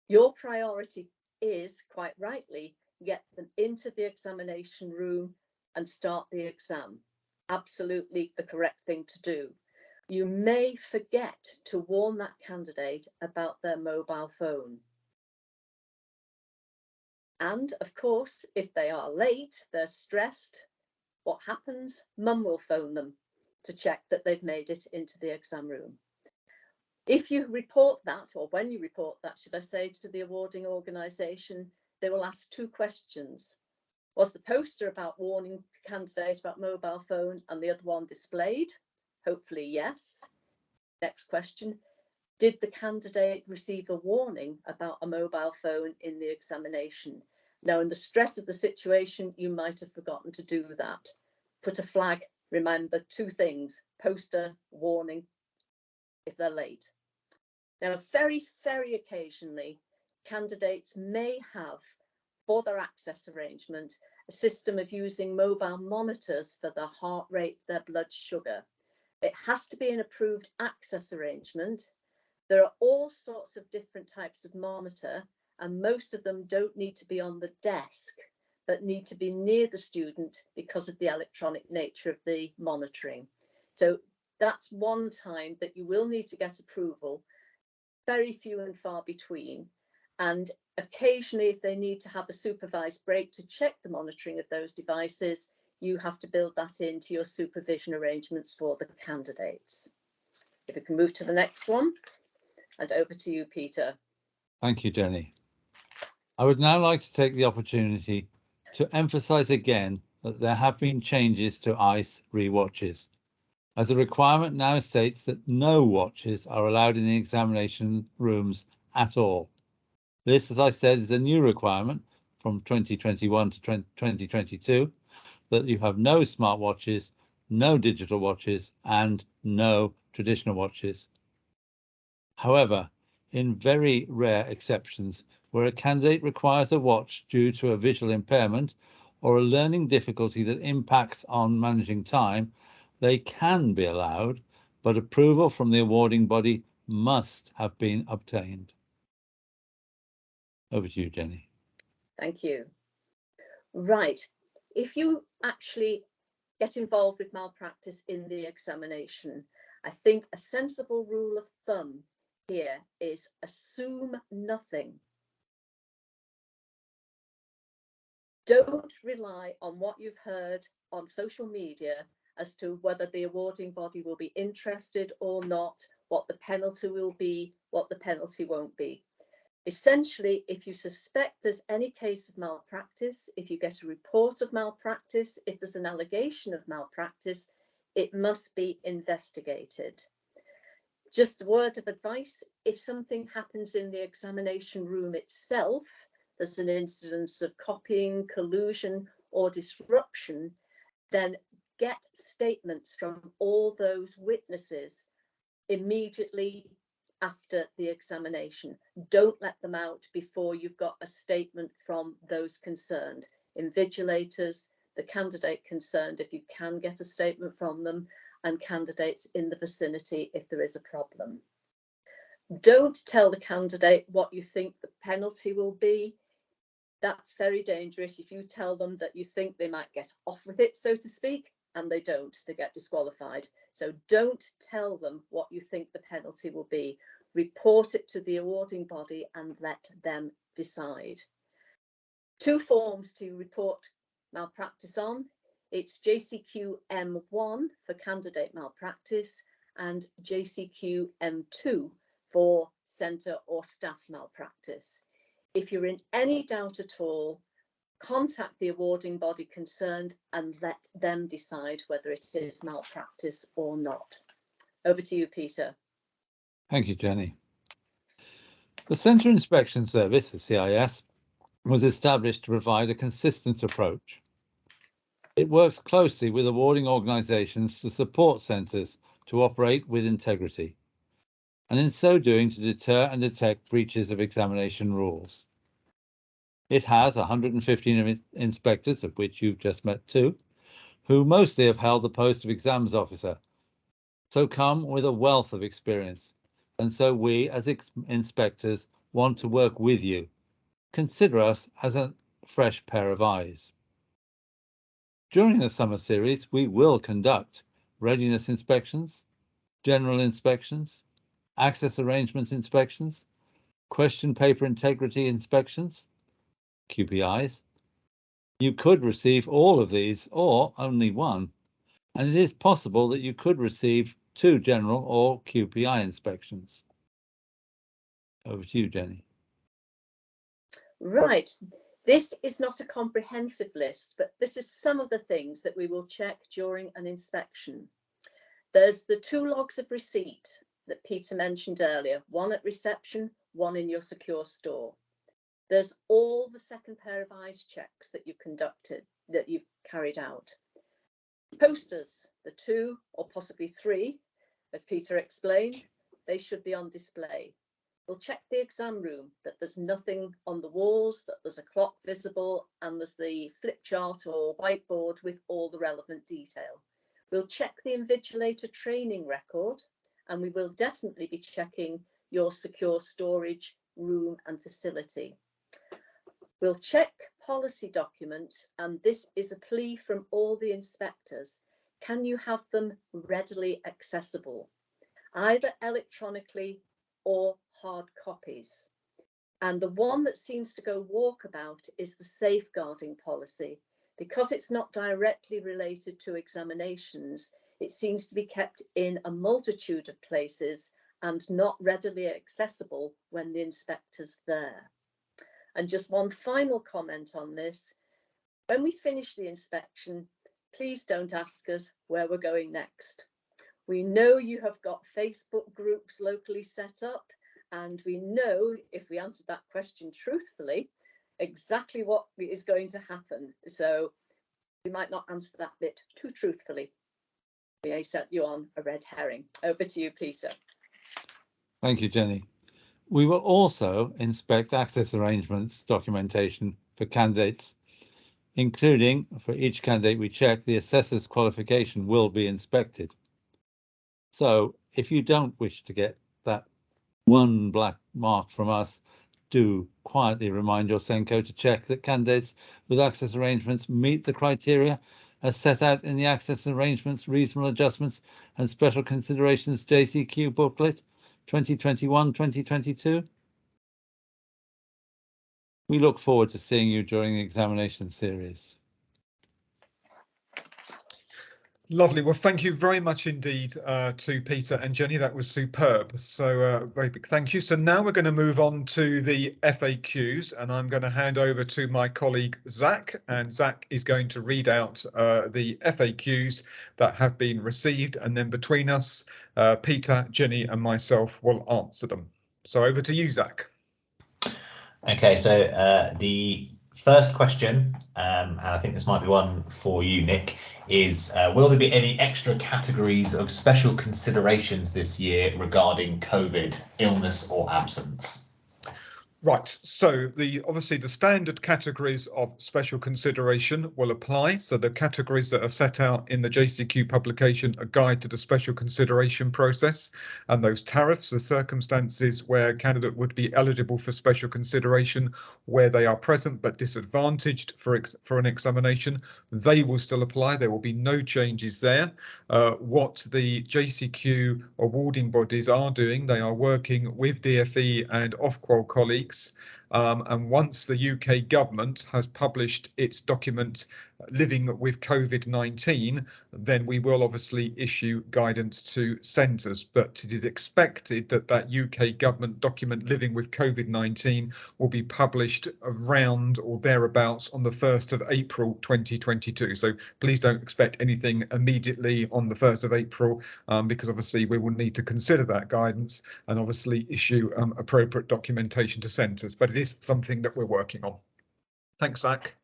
Your priority is, quite rightly, get them into the examination room and start the exam. Absolutely the correct thing to do. You may forget to warn that candidate about their mobile phone. And of course, if they are late, they're stressed, what happens? Mum will phone them to check that they've made it into the exam room. If you report that, or when you report that, should I say, to the awarding organisation, they will ask 2 questions. Was the poster about warning the candidate about mobile phone and the other one displayed? Hopefully, yes. Next question. Did the candidate receive a warning about a mobile phone in the examination? Now, in the stress of the situation, you might have forgotten to do that. Put a flag, remember 2 things, poster, warning, if they're late. Now, very, very occasionally, candidates may have, for their access arrangement, a system of using mobile monitors for their heart rate, their blood sugar. It has to be an approved access arrangement. There are all sorts of different types of monitor, and most of them don't need to be on the desk, but need to be near the student because of the electronic nature of the monitoring. So that's one time that you will need to get approval, very few and far between. And occasionally, if they need to have a supervised break to check the monitoring of those devices, you have to build that into your supervision arrangements for the candidates. If we can move to the next one, and over to you, Peter. Thank you, Jenny. I would now like to take the opportunity to emphasise again that there have been changes to ICE rewatches, as the requirement now states that no watches are allowed in the examination rooms at all. This, as I said, is a new requirement from 2021 to 2022, that you have no smartwatches, no digital watches, and no traditional watches. However, in very rare exceptions, where a candidate requires a watch due to a visual impairment or a learning difficulty that impacts on managing time, they can be allowed, but approval from the awarding body must have been obtained. Over to you, Jenny. Thank you. Right. If you actually get involved with malpractice in the examination, I think a sensible rule of thumb here is assume nothing. Don't rely on what you've heard on social media as to whether the awarding body will be interested or not, what the penalty will be, what the penalty won't be. Essentially, if you suspect there's any case of malpractice, if you get a report of malpractice, if there's an allegation of malpractice, it must be investigated. Just a word of advice, if something happens in the examination room itself, there's an incidence of copying, collusion, or disruption, then get statements from all those witnesses immediately after the examination. Don't let them out before you've got a statement from those concerned. Invigilators, the candidate concerned, if you can get a statement from them, and candidates in the vicinity if there is a problem. Don't tell the candidate what you think the penalty will be. That's very dangerous. If you tell them that you think they might get off with it, so to speak, and they don't, they get disqualified. So don't tell them what you think the penalty will be. Report it to the awarding body and let them decide. Two forms to report malpractice on. It's JCQ M1 for candidate malpractice and JCQ M2 for centre or staff malpractice. If you're in any doubt at all, contact the awarding body concerned and let them decide whether it is malpractice or not. Over to you, Peter. Thank you, Jenny. The Centre Inspection Service, the CIS, was established to provide a consistent approach. It works closely with awarding organisations to support centres to operate with integrity, and in so doing to deter and detect breaches of examination rules. It has 115 inspectors, of which you've just met 2, who mostly have held the post of exams officer, so come with a wealth of experience, and so we as inspectors want to work with you. Consider us as a fresh pair of eyes. During the summer series, we will conduct readiness inspections, general inspections, access arrangements inspections, question paper integrity inspections, QPIs. You could receive all of these or only one, and it is possible that you could receive 2 general or QPI inspections. Over to you, Jenny. Right. This is not a comprehensive list, but this is some of the things that we will check during an inspection. There's the 2 logs of receipt that Peter mentioned earlier, one at reception, one in your secure store. There's all the second pair of eyes checks that you've conducted, that you've carried out. Posters, the 2 or possibly 3, as Peter explained, they should be on display. We'll check the exam room, that there's nothing on the walls, that there's a clock visible, and there's the flip chart or whiteboard with all the relevant detail. We'll check the invigilator training record, and we will definitely be checking your secure storage room and facility. We'll check policy documents, and this is a plea from all the inspectors. Can you have them readily accessible, either electronically or hard copies? And the one that seems to go walkabout is the safeguarding policy. Because it's not directly related to examinations, it seems to be kept in a multitude of places and not readily accessible when the inspector's there. And just one final comment on this. When we finish the inspection, please don't ask us where we're going next. We know you have got Facebook groups locally set up, and we know, if we answered that question truthfully, exactly what is going to happen. So we might not answer that bit too truthfully. We may set you on a red herring. Over to you, Peter. Thank you, Jenny. We will also inspect access arrangements documentation for candidates, including for each candidate we check, the assessor's qualification will be inspected. So if you don't wish to get that one black mark from us, do quietly remind your Senko to check that candidates with access arrangements meet the criteria as set out in the Access Arrangements, Reasonable Adjustments and Special Considerations JCQ booklet 2021-2022. We look forward to seeing you during the examination series. Lovely. Well, thank you very much indeed to Peter and Jenny. That was superb. So very big thank you. So now we're going to move on to the FAQs, and I'm going to hand over to my colleague Zach, and Zach is going to read out the FAQs that have been received, and then between us, Peter, Jenny and myself will answer them. So over to you, Zach. Okay, so the first question, and I think this might be one for you, Nick, is will there be any extra categories of special considerations this year regarding COVID, illness or absence? Right, so obviously the standard categories of special consideration will apply. So the categories that are set out in the JCQ publication, A Guide to the Special Consideration Process, and those tariffs, the circumstances where a candidate would be eligible for special consideration where they are present but disadvantaged for an examination, they will still apply. There will be no changes there. What the JCQ awarding bodies are doing, they are working with DFE and Ofqual colleagues. And once the UK government has published its document Living with COVID-19, then we will obviously issue guidance to centres. But it is expected that that UK government document Living with COVID-19 will be published around or thereabouts on the 1st of April 2022. So please don't expect anything immediately on the 1st of April, because obviously we will need to consider that guidance and obviously issue appropriate documentation to centres. But it is something that we're working on. Thanks, Zach.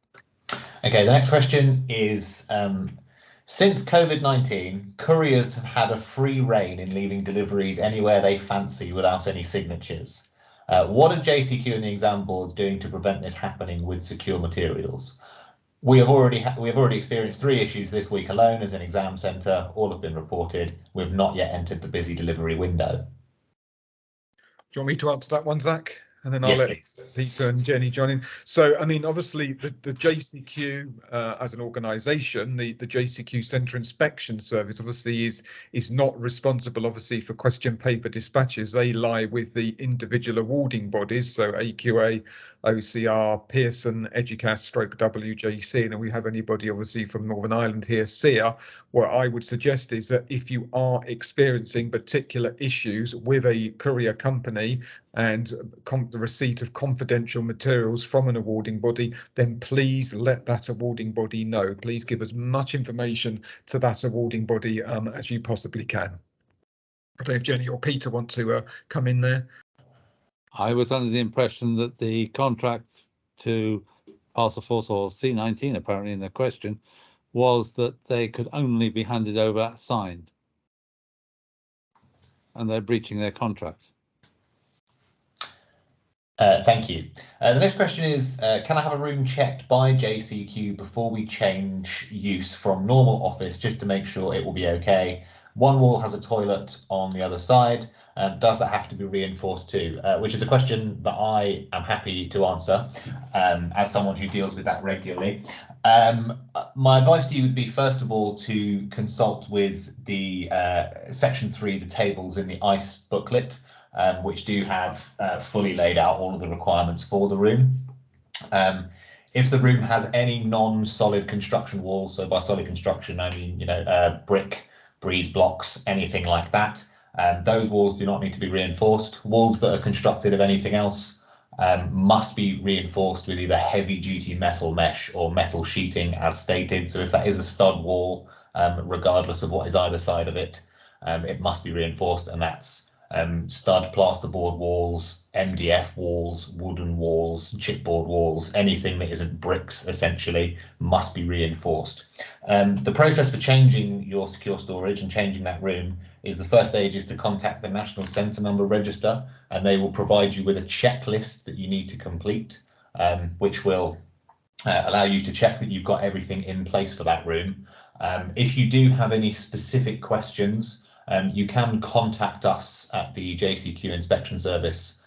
Okay, the next question is, since COVID-19, couriers have had a free rein in leaving deliveries anywhere they fancy without any signatures. What are JCQ and the exam boards doing to prevent this happening with secure materials? We have already experienced 3 issues this week alone as an exam centre. All have been reported. We have not yet entered the busy delivery window. Do you want me to answer that one, Zach? And then I'll Yes, let please. Peter and Jenny join in. So, I mean, obviously, the JCQ as an organisation, the JCQ Centre Inspection Service, obviously is not responsible, obviously, for question paper dispatches. They lie with the individual awarding bodies, so AQA, OCR, Pearson, Educast, WJC, and then we have anybody, obviously, from Northern Ireland here, SEER. What I would suggest is that if you are experiencing particular issues with a courier company and the receipt of confidential materials from an awarding body, then please let that awarding body know. Please give as much information to that awarding body as you possibly can. I don't know if Jenny or Peter want to come in there. I was under the impression that the contract to Parcel Force, or C19 apparently in the question, was that they could only be handed over signed. And they're breaching their contract. Thank you. The next question is, can I have a room checked by JCQ before we change use from normal office, just to make sure it will be okay? One wall has a toilet on the other side. Does that have to be reinforced too? Which is a question that I am happy to answer as someone who deals with that regularly. My advice to you would be, first of all, to consult with the section 3, the tables in the ICE booklet, which do have fully laid out all of the requirements for the room. If the room has any non-solid construction walls, so by solid construction I mean, you know, brick, breeze blocks, anything like that, those walls do not need to be reinforced. Walls that are constructed of anything else must be reinforced with either heavy duty metal mesh or metal sheeting as stated. So if that is a stud wall, regardless of what is either side of it, it must be reinforced, and that's stud plasterboard walls, MDF walls, wooden walls, chipboard walls, anything that isn't bricks essentially must be reinforced. The process for changing your secure storage and changing that room is the first stage is to contact the National Centre Number Register, and they will provide you with a checklist that you need to complete, which will allow you to check that you've got everything in place for that room. If you do have any specific questions, you can contact us at the JCQ Inspection Service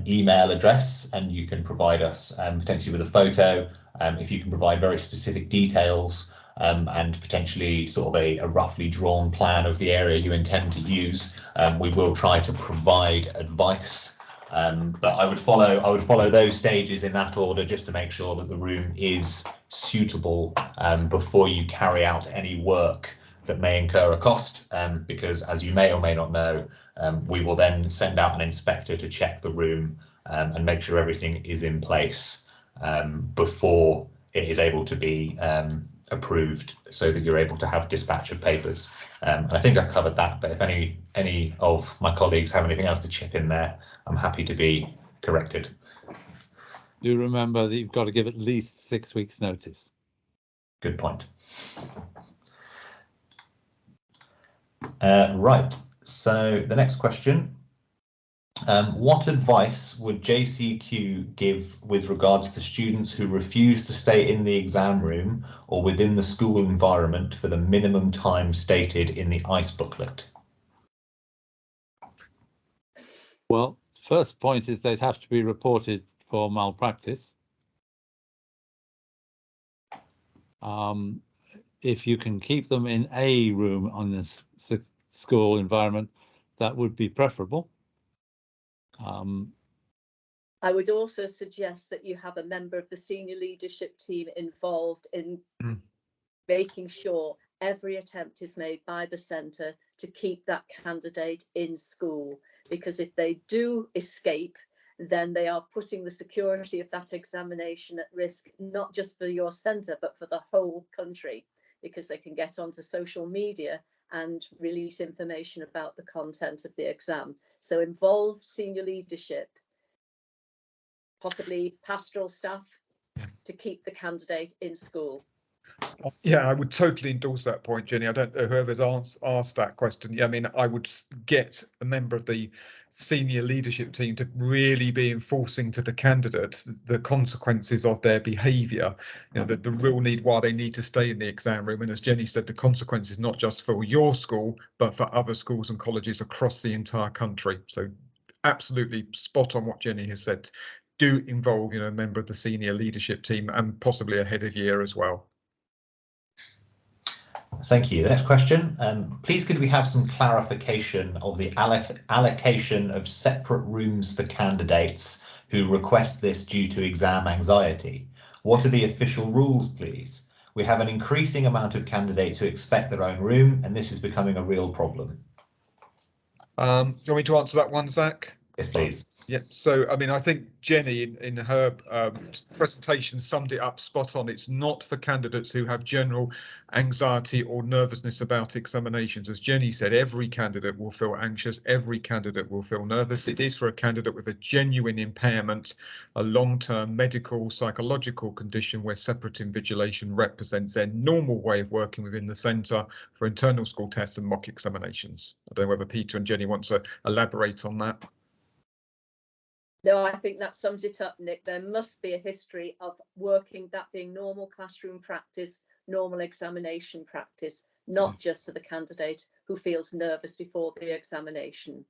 email address, and you can provide us potentially with a photo, if you can provide very specific details, and potentially sort of a roughly drawn plan of the area you intend to use. We will try to provide advice, but I would follow those stages in that order just to make sure that the room is suitable before you carry out any work that may incur a cost, because as you may or may not know, we will then send out an inspector to check the room and make sure everything is in place before it is able to be approved, so that you're able to have dispatch of papers. And I think I've covered that, but if any of my colleagues have anything else to chip in there, I'm happy to be corrected. Do remember that you've got to give at least 6 weeks notice. Good point. Right, so the next question. What advice would JCQ give with regards to students who refuse to stay in the exam room or within the school environment for the minimum time stated in the ICE booklet? Well, first point is they'd have to be reported for malpractice. If you can keep them in a room on this school environment, that would be preferable. I would also suggest that you have a member of the senior leadership team involved in making sure every attempt is made by the centre to keep that candidate in school, because if they do escape, then they are putting the security of that examination at risk, not just for your centre, but for the whole country, because they can get onto social media and release information about the content of the exam. So involve senior leadership, possibly pastoral staff, to keep the candidate in school. Yeah, I would totally endorse that point, Jenny. I don't know whoever's asked that question. Yeah, I mean, I would get a member of the senior leadership team to really be enforcing to the candidates the consequences of their behaviour, you know, the real need why they need to stay in the exam room. And as Jenny said, the consequences not just for your school, but for other schools and colleges across the entire country. So absolutely spot on what Jenny has said. Do involve, you know, a member of the senior leadership team and possibly a head of year as well. Thank you. The next question, please could we have some clarification of the allocation of separate rooms for candidates who request this due to exam anxiety? What are the official rules, please? We have an increasing amount of candidates who expect their own room, and this is becoming a real problem. Do you want me to answer that one, Zach? Yes, please. Yeah, so I mean, I think Jenny in her presentation summed it up spot on. It's not for candidates who have general anxiety or nervousness about examinations. As Jenny said, every candidate will feel anxious, every candidate will feel nervous. It is for a candidate with a genuine impairment, a long-term medical, psychological condition where separate invigilation represents their normal way of working within the centre for internal school tests and mock examinations. I don't know whether Peter and Jenny want to elaborate on that. No, I think that sums it up, Nick. There must be a history of working, that being normal classroom practice, normal examination practice, not just for the candidate who feels nervous before the examination.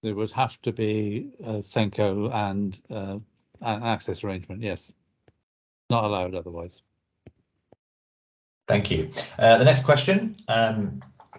There would have to be a Senko and an access arrangement, yes. Not allowed otherwise. Thank you. The next question.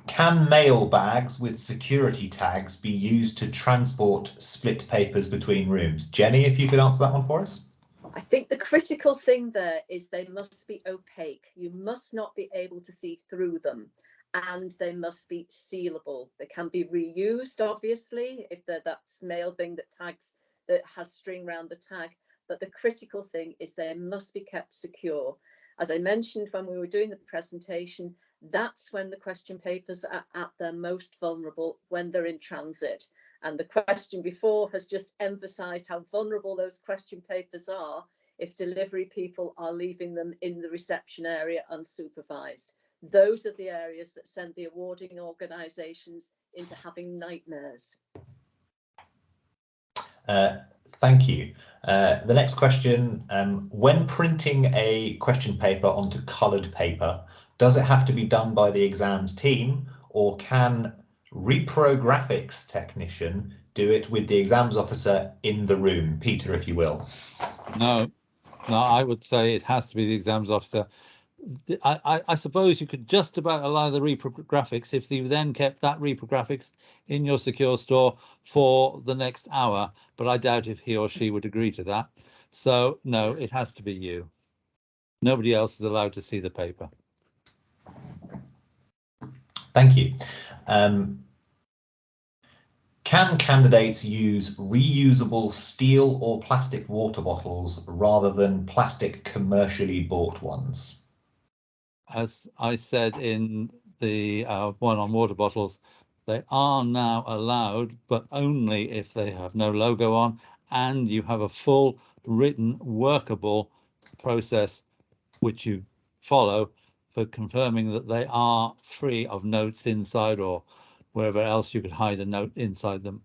Can mail bags with security tags be used to transport split papers between rooms? Jenny, if you could answer that one for us. I think the critical thing there is they must be opaque. You must not be able to see through them, and they must be sealable. They can be reused, obviously, if they're that mail thing that has string around the tag. But the critical thing is they must be kept secure. As I mentioned when we were doing the presentation, that's when the question papers are at their most vulnerable, when they're in transit. And the question before has just emphasised how vulnerable those question papers are if delivery people are leaving them in the reception area unsupervised. Those are the areas that send the awarding organisations into having nightmares. Thank you. The next question, when printing a question paper onto coloured paper, does it have to be done by the exams team, or can reprographics technician do it with the exams officer in the room? Peter, if you will. No, I would say it has to be the exams officer. I suppose you could just about allow the reprographics if you then kept that reprographics in your secure store for the next hour, but I doubt if he or she would agree to that. So no, it has to be you. Nobody else is allowed to see the paper. Thank you. Can candidates use reusable steel or plastic water bottles rather than plastic commercially bought ones? As I said in the one on water bottles, they are now allowed, but only if they have no logo on and you have a full written workable process which you follow for confirming that they are free of notes inside or wherever else you could hide a note inside them.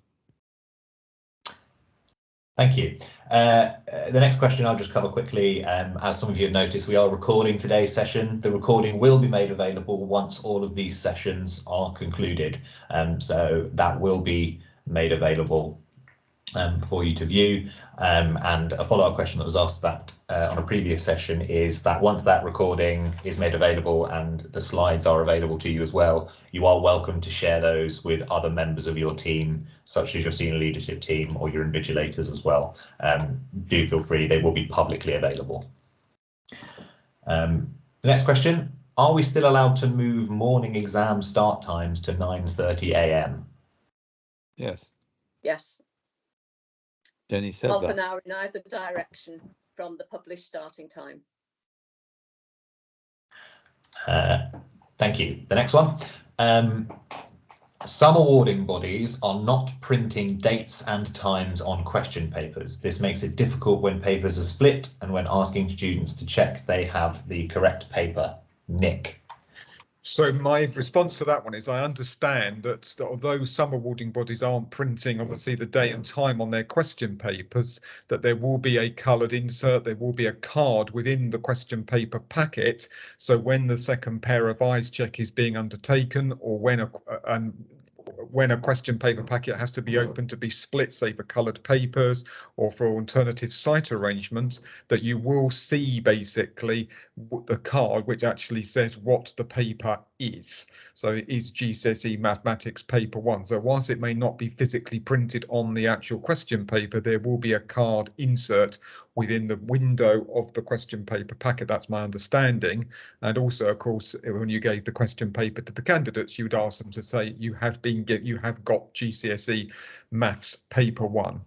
Thank you. The next question I'll just cover quickly. As some of you have noticed, we are recording today's session. The recording will be made available once all of these sessions are concluded. So that will be made available for you to view. And a follow-up question that was asked that on a previous session is that once that recording is made available and the slides are available to you as well, you are welcome to share those with other members of your team, such as your senior leadership team or your invigilators as well. Do feel free, they will be publicly available. The next question, are we still allowed to move morning exam start times to 9:30 a.m? Yes. Yes. Jenny said Half that. an hour in either direction from the published starting time. Thank you. The next one. Some awarding bodies are not printing dates and times on question papers. This makes it difficult when papers are split and when asking students to check they have the correct paper. Nick. So my response to that one is I understand that although some awarding bodies aren't printing obviously the date and time on their question papers, that there will be a coloured insert, there will be a card within the question paper packet. So when the second pair of eyes check is being undertaken, or when a question paper packet has to be opened to be split, say for coloured papers or for alternative site arrangements, that you will see basically the card which actually says what the paper is. So it is GCSE Mathematics Paper 1. So whilst it may not be physically printed on the actual question paper, there will be a card insert within the window of the question paper packet. That's my understanding. And also, of course, when you gave the question paper to the candidates, you would ask them to say you have got GCSE Maths Paper 1.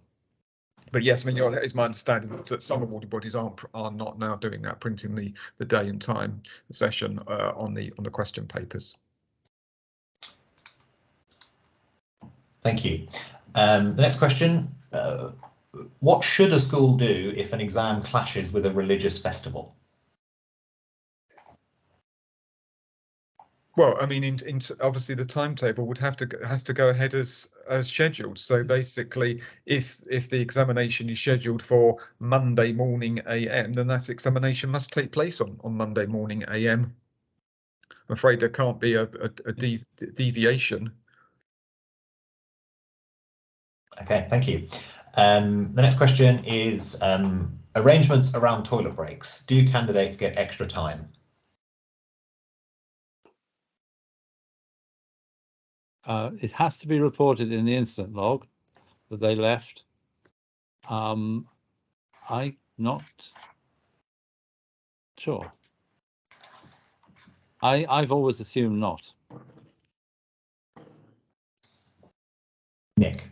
But yes, I mean, it's my understanding that some awarding bodies are not now doing that, printing the day and time session on the question papers. Thank you. The next question. What should a school do if an exam clashes with a religious festival? Well, I mean, obviously the timetable has to go ahead as scheduled. So basically, if the examination is scheduled for Monday morning AM, then that examination must take place on Monday morning AM. I'm afraid there can't be a deviation. Okay, thank you. The next question is arrangements around toilet breaks. Do candidates get extra time? It has to be reported in the incident log that they left. I not sure. I've always assumed not. Nick.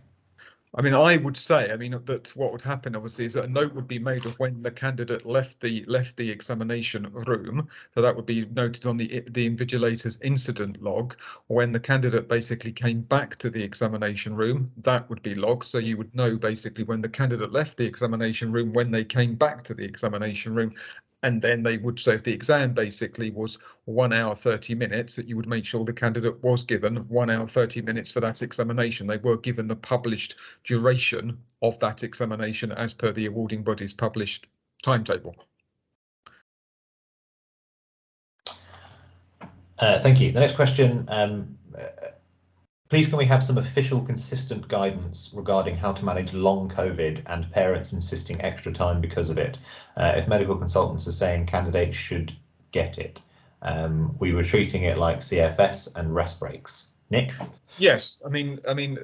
I mean, I would say, I mean, that what would happen obviously is that a note would be made of when the candidate left the examination room. So that would be noted on the invigilator's incident log. When the candidate basically came back to the examination room, that would be logged. So you would know basically when the candidate left the examination room, when they came back to the examination room. And then they would say if the exam basically was 1 hour 30 minutes, that you would make sure the candidate was given 1 hour 30 minutes for that examination. They were given the published duration of that examination as per the awarding body's published timetable. Thank you. The next question. Please can we have some official consistent guidance regarding how to manage long COVID and parents insisting extra time because of it? If medical consultants are saying candidates should get it, we were treating it like CFS and rest breaks. Nick? Yes, I mean,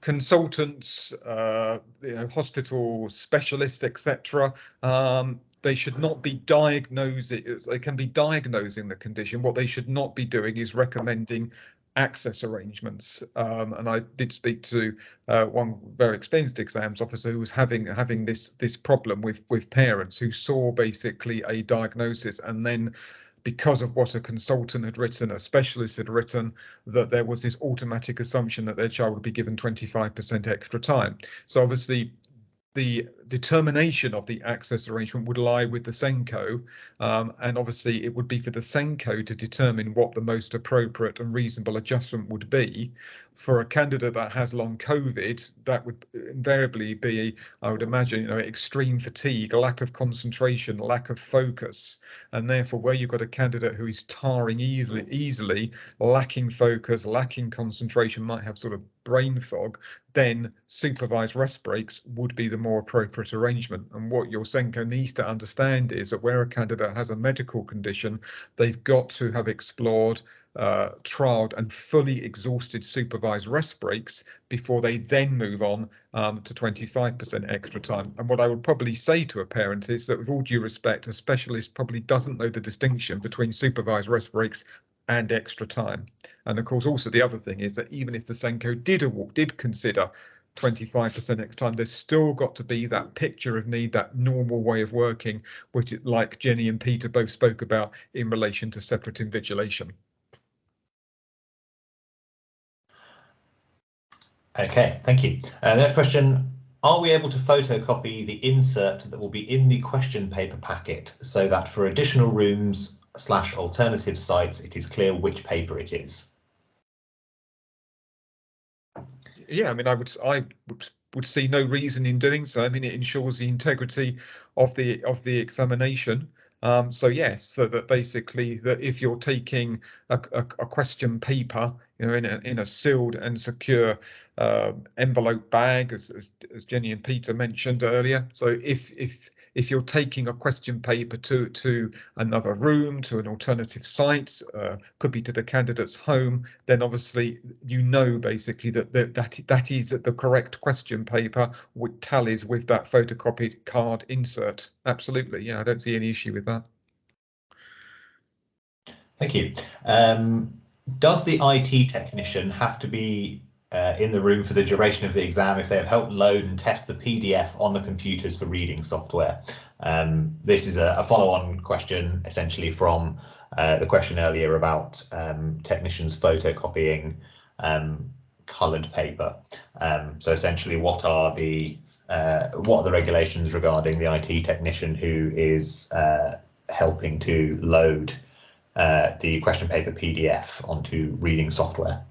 consultants, hospital specialists, etc. They should not be diagnosing. They can be diagnosing the condition. What they should not be doing is recommending access arrangements. And I did speak to one very experienced exams officer who was having this problem with parents who saw basically a diagnosis, and then because of what a consultant had written, a specialist had written, that there was this automatic assumption that their child would be given 25% extra time. So obviously the determination of the access arrangement would lie with the SENCO, and obviously it would be for the SENCO to determine what the most appropriate and reasonable adjustment would be. For a candidate that has long COVID, that would invariably be, I would imagine, extreme fatigue, lack of concentration, lack of focus, and therefore where you've got a candidate who is tarring easily, lacking focus, lacking concentration, might have sort of brain fog, then supervised rest breaks would be the more appropriate arrangement. And what your SENCO needs to understand is that where a candidate has a medical condition, they've got to have explored, trialed and fully exhausted supervised rest breaks before they then move on to 25% extra time. And what I would probably say to a parent is that, with all due respect, a specialist probably doesn't know the distinction between supervised rest breaks and extra time. And of course, also the other thing is that even if the SENCO did consider 25% extra time, there's still got to be that picture of need, that normal way of working, which, like Jenny and Peter both spoke about in relation to separate invigilation. Okay, thank you. The next question, are we able to photocopy the insert that will be in the question paper packet so that for additional rooms / alternative sites, it is clear which paper it is? Yeah, I mean, I would see no reason in doing so. I mean, it ensures the integrity of the examination. So yes, so that basically that if you're taking a question paper, in a sealed and secure envelope bag, as Jenny and Peter mentioned earlier. So if you're taking a question paper to another room, to an alternative site, could be to the candidate's home, then obviously basically that is the correct question paper, which tallies with that photocopied card insert. Absolutely, yeah, I don't see any issue with that. Thank you. Does the IT technician have to be in the room for the duration of the exam if they have helped load and test the PDF on the computers for reading software? This is a follow-on question essentially from the question earlier about technicians photocopying coloured paper. So essentially, what are the regulations regarding the IT technician who is helping to load the question paper PDF onto reading software?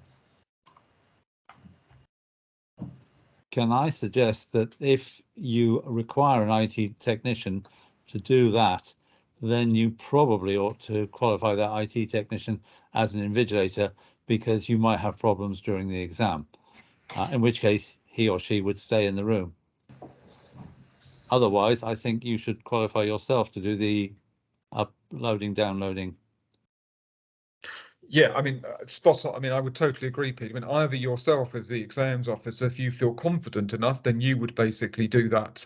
Can I suggest that if you require an IT technician to do that, then you probably ought to qualify that IT technician as an invigilator, because you might have problems during the exam, in which case he or she would stay in the room. Otherwise, I think you should qualify yourself to do the uploading, downloading. Yeah, I mean, spot on. I mean, I would totally agree, Pete. I mean, either yourself as the exams officer, if you feel confident enough, then you would basically do that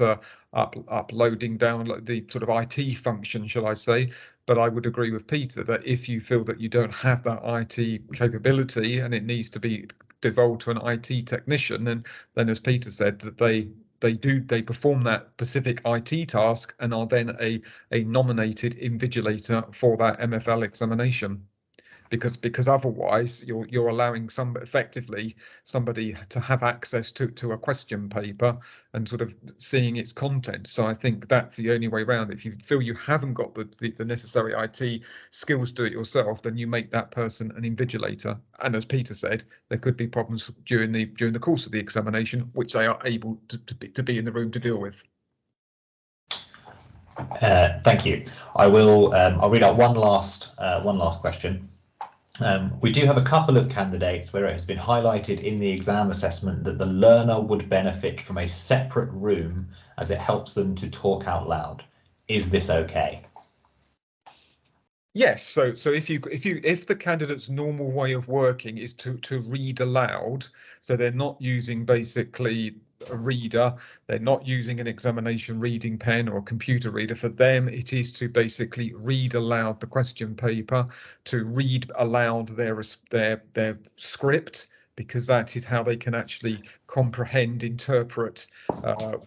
uploading down the sort of IT function, shall I say. But I would agree with Peter that if you feel that you don't have that IT capability and it needs to be devolved to an IT technician, then as Peter said, that they perform that specific IT task and are then a nominated invigilator for that MFL examination. Because otherwise you're allowing effectively somebody to have access to a question paper and sort of seeing its content. So I think that's the only way around. If you feel you haven't got the necessary IT skills to do it yourself, then you make that person an invigilator. And as Peter said, there could be problems during the course of the examination, which they are able to be in the room to deal with. Thank you. I'll read out one last question. We do have a couple of candidates where it has been highlighted in the exam assessment that the learner would benefit from a separate room as it helps them to talk out loud. Is this okay? Yes, so if the candidate's normal way of working is to read aloud, so they're not using basically a reader, they're not using an examination reading pen or a computer reader. For them, it is to basically read aloud the question paper, to read aloud their script, because that is how they can actually comprehend, interpret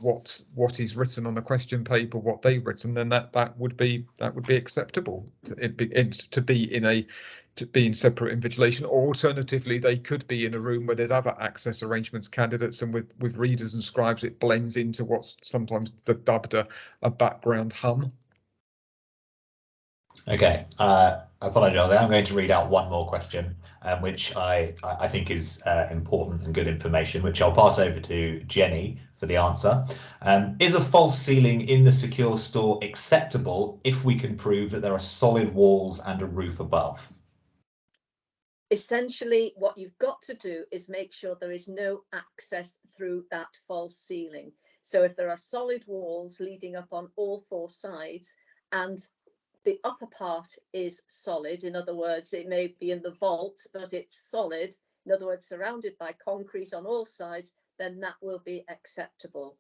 what is written on the question paper, what they've written. Then that would be acceptable to be in separate invigilation. Or alternatively, they could be in a room where there's other access arrangements candidates, and with readers and scribes, it blends into what's sometimes dubbed a background hum. Okay, I apologise. I'm going to read out one more question, which I think is important and good information, which I'll pass over to Jenny for the answer. Is a false ceiling in the secure store acceptable if we can prove that there are solid walls and a roof above? Essentially, what you've got to do is make sure there is no access through that false ceiling. So if there are solid walls leading up on all four sides and the upper part is solid, in other words, it may be in the vault, but it's solid, in other words, surrounded by concrete on all sides, then that will be acceptable.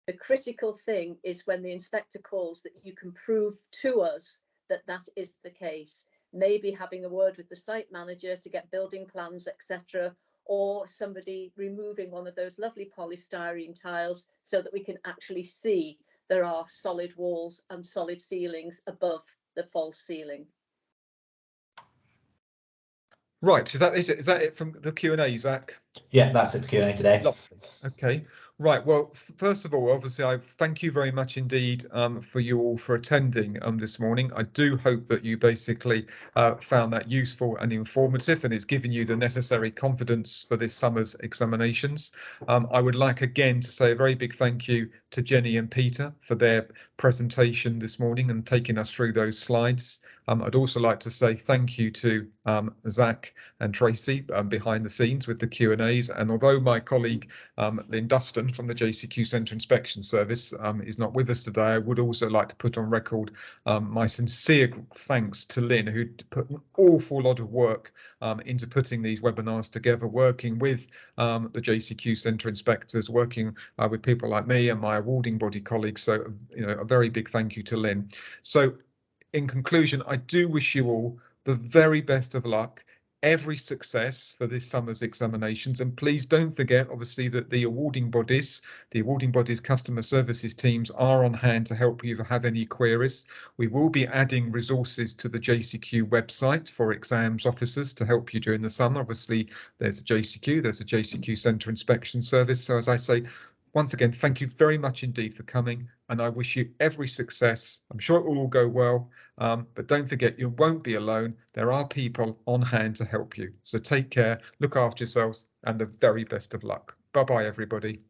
The critical thing is when the inspector calls that you can prove to us that that is the case. Maybe having a word with the site manager to get building plans, etc., or somebody removing one of those lovely polystyrene tiles so that we can actually see there are solid walls and solid ceilings above the false ceiling. Right, is that it from the Q&A, Zach? Yeah, that's it for Q&A today. Lovely. Okay. Right. Well, first of all, obviously, I thank you very much indeed for you all for attending this morning. I do hope that you basically found that useful and informative, and it's given you the necessary confidence for this summer's examinations. I would like again to say a very big thank you to Jenny and Peter for their presentation this morning and taking us through those slides. I'd also like to say thank you to Zach and Tracy behind the scenes with the Q&As. And although my colleague Lynn Dustin from the JCQ Centre Inspection Service is not with us today, I would also like to put on record my sincere thanks to Lynn, who put an awful lot of work into putting these webinars together, working with the JCQ Centre inspectors, working with people like me and my awarding body colleagues. So, a very big thank you to Lynn. So, in conclusion, I do wish you all the very best of luck, every success for this summer's examinations, and please don't forget, obviously, that the awarding bodies customer services teams are on hand to help you if you have any queries. We will be adding resources to the JCQ website for exams officers to help you during the summer. Obviously, there's a JCQ Centre Inspection Service. So as I say, once again, thank you very much indeed for coming, and I wish you every success. I'm sure it will all go well, but don't forget, you won't be alone. There are people on hand to help you. So take care, look after yourselves, and the very best of luck. Bye-bye, everybody.